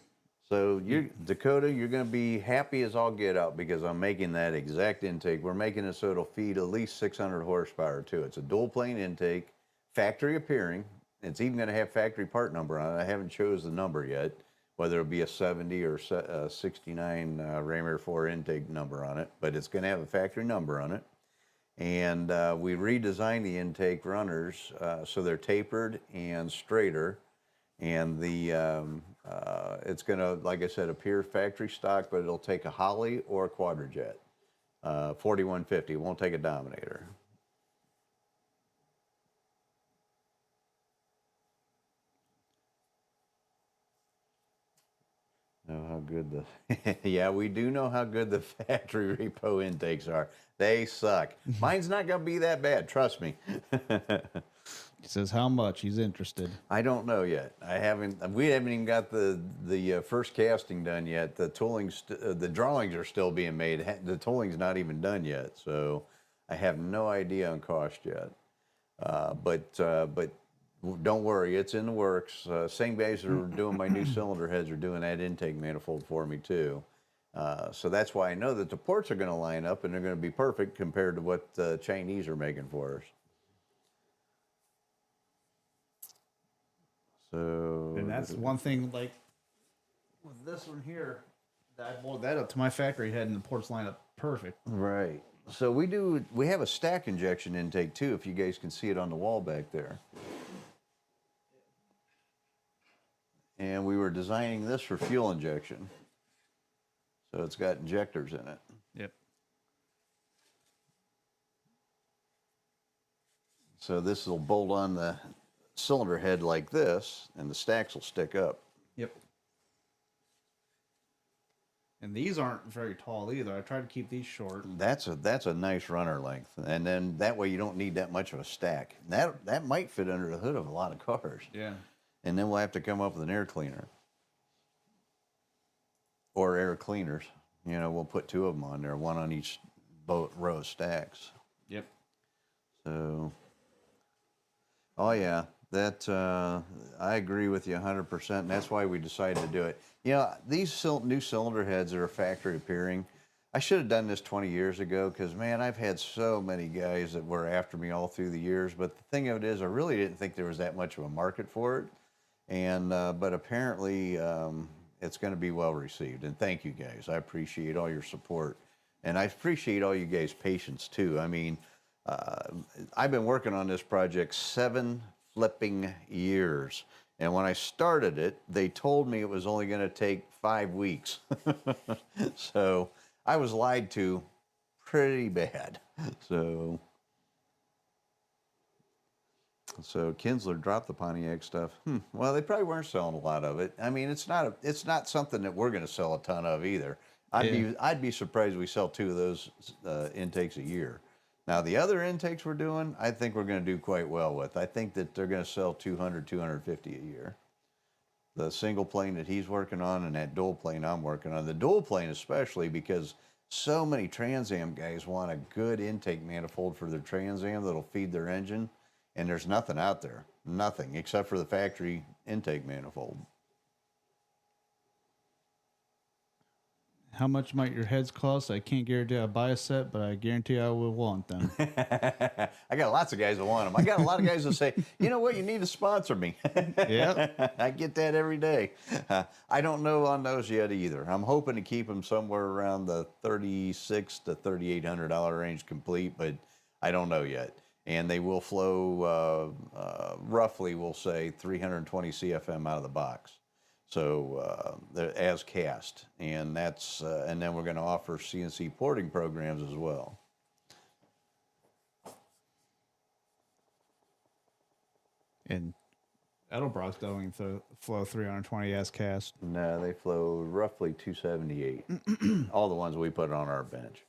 So you, Dakota, you're going to be happy as all get out because I'm making that exact intake. We're making it so it'll feed at least 600 horsepower to it. It's a dual plane intake, factory appearing. It's even going to have factory part number on it. I haven't chose the number yet, whether it'll be a 70 or 69 Ram Air 4 intake number on it, but it's going to have a factory number on it. And we redesigned the intake runners so they're tapered and straighter. And the it's going to, like I said, appear factory stock, but it'll take a Holly or a Quadrajet, 4150. It won't take a Dominator. Know how good the yeah, we do know how good the factory repo intakes are. They suck. Mine's not going to be that bad, trust me. He says how much he's interested. I don't know yet. We haven't even got the first casting done yet. The tooling's the drawings are still being made. The tooling's not even done yet, so I have no idea on cost yet. But don't worry, it's in the works. Same guys that are doing my new cylinder heads are doing that intake manifold for me too. So that's why I know that the ports are going to line up and they're going to be perfect compared to what the Chinese are making for us. So, And that's one thing, like with this one here, I boiled that up to my factory head and the ports line up perfect. right. So we have a stack injection intake too, if you guys can see it on the wall back there. And we were designing this for fuel injection. So it's got injectors in it. Yep. So this will bolt on the cylinder head like this, and the stacks will stick up. Yep. And these aren't very tall either. I try to keep these short. That's a nice runner length, and then that way you don't need that much of a stack. That might fit under the hood of a lot of cars. Yeah. And then we'll have to come up with an air cleaner or air cleaners. You know, we'll put 2 of them on there, 1 on each row of stacks. Yep. So, oh yeah, that I agree with you 100%, and that's why we decided to do it. You know, these new cylinder heads that are factory appearing, I should have done this 20 years ago because, man, I've had so many guys that were after me all through the years. But the thing of it is, I really didn't think there was that much of a market for it. And but apparently it's going to be well received. And thank you guys. I appreciate all your support. And I appreciate all you guys' patience too. I mean, I've been working on this project 7 flipping years. And when I started it, they told me it was only going to take 5 weeks. So I was lied to pretty bad. So Kinsler dropped the Pontiac stuff. Well, they probably weren't selling a lot of it. I mean, it's not something that we're going to sell a ton of either. I'd be surprised if we sell 2 of those intakes a year. Now, the other intakes we're doing, I think we're going to do quite well with. I think that they're going to sell 200, 250 a year. The single plane that he's working on and that dual plane I'm working on. The dual plane especially because so many Trans Am guys want a good intake manifold for their Trans Am that'll feed their engine. And there's nothing out there. Nothing except for the factory intake manifold. How much might your heads cost? I can't guarantee I'll buy a set, but I guarantee I will want them. I got lots of guys that want them. I got a lot of guys that say, you know what, you need to sponsor me. Yeah. I get that every day. I don't know on those yet either. I'm hoping to keep them somewhere around the $3,600 to $3,800 range complete, but I don't know yet. And they will flow roughly, we'll say, 320 CFM out of the box. So they're as cast, and that's and then we're going to offer CNC porting programs as well. And Edelbrock's going to flow 320 as cast. No, they flow roughly 278. All the ones we put on our bench.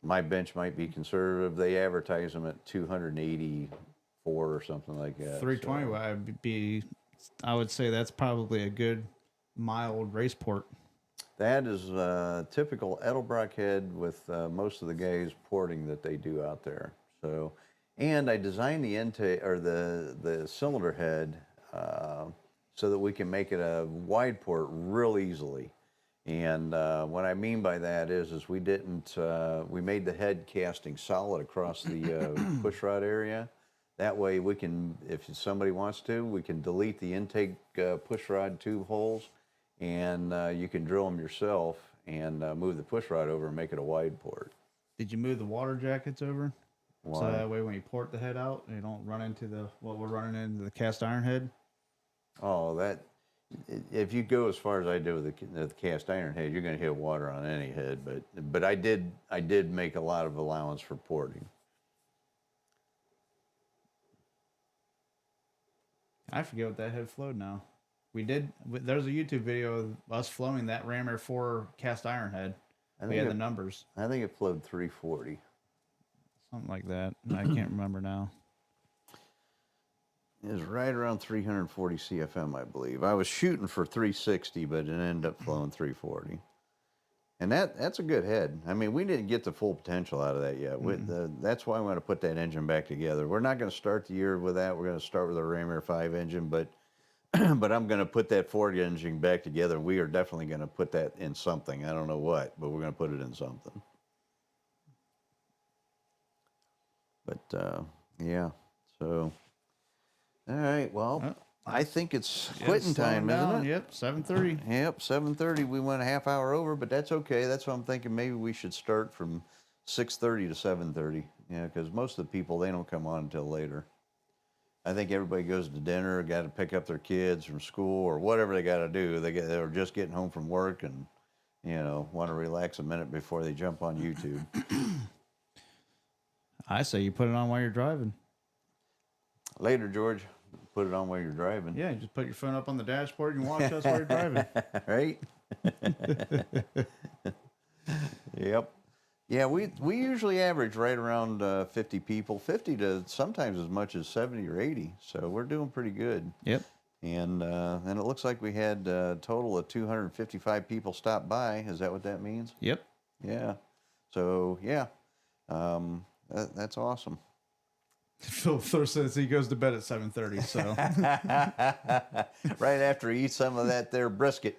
My bench might be conservative. They advertise them at 284 or something like that. 320 would be. I would say that's probably a good mild race port. That is typical Edelbrock head with most of the guys porting that they do out there. So, and I designed the intake or the cylinder head so that we can make it a wide port real easily. And what I mean by that is we didn't we made the head casting solid across the push rod area. That way we can, if somebody wants to, we can delete the intake push rod tube holes, and you can drill them yourself and move the push rod over and make it a wide port. Did you move the water jackets over? Why? So that way when you port the head out, you don't run into what we're running into the cast iron head? Oh, that, if you go as far as I do with the cast iron head, you're going to hit water on any head, but I did make a lot of allowance for porting. I forget what that head flowed now. There's a YouTube video of us flowing that Ram Air 4 cast iron head. We had the numbers. I think it flowed 340. Something like that. I can't remember now. It was right around 340 CFM, I believe. I was shooting for 360, but it ended up flowing 340. And that's a good head. I mean, we didn't get the full potential out of that yet. That's why I want to put that engine back together. We're not going to start the year with that. We're going to start with a Ram Air 5 engine, but but I'm going to put that Ford engine back together. We are definitely going to put that in something. I don't know what, but we're going to put it in something. But yeah, so all right. Well, I think it's quitting time, isn't it? Yep, 7:30. Yep, 7:30. We went a half hour over, but that's okay. That's what I'm thinking. Maybe we should start from 6:30 to 7:30. Yeah, because most of the people, they don't come on until later. I think everybody goes to dinner, got to pick up their kids from school or whatever they got to do. They're just getting home from work and, want to relax a minute before they jump on YouTube. I say you put it on while you're driving. Later, George. Put it on while you're driving. Yeah, just put your phone up on the dashboard and watch us while you're driving. Right? Yep. Yeah, we usually average right around 50 people, 50 to sometimes as much as 70 or 80. So we're doing pretty good. Yep. And it looks like we had a total of 255 people stop by. Is that what that means? Yep. Yeah. So, yeah, that's awesome. Phil says he goes to bed at 7:30. So right after he eats some of that there brisket.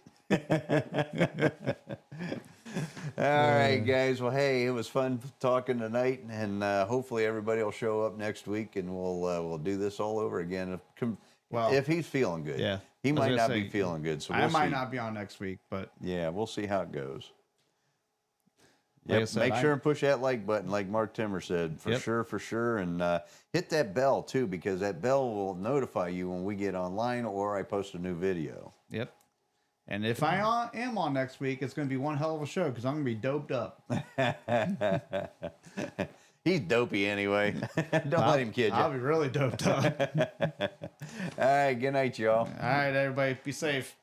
All right, guys. Well, hey, it was fun talking tonight, and hopefully everybody will show up next week, and we'll do this all over again. If he's feeling good, yeah, he might not be feeling good. So I might not be on next week, but yeah, we'll see how it goes. Like Yep. I said, Make sure and push that like button, like Mark Timmer said, for sure, and hit that bell too, because that bell will notify you when we get online or I post a new video. Yep. And if I am on next week, it's going to be one hell of a show because I'm going to be doped up. He's dopey anyway. Don't let him kid you. I'll be really doped up. All right, good night, y'all. All right, everybody, be safe.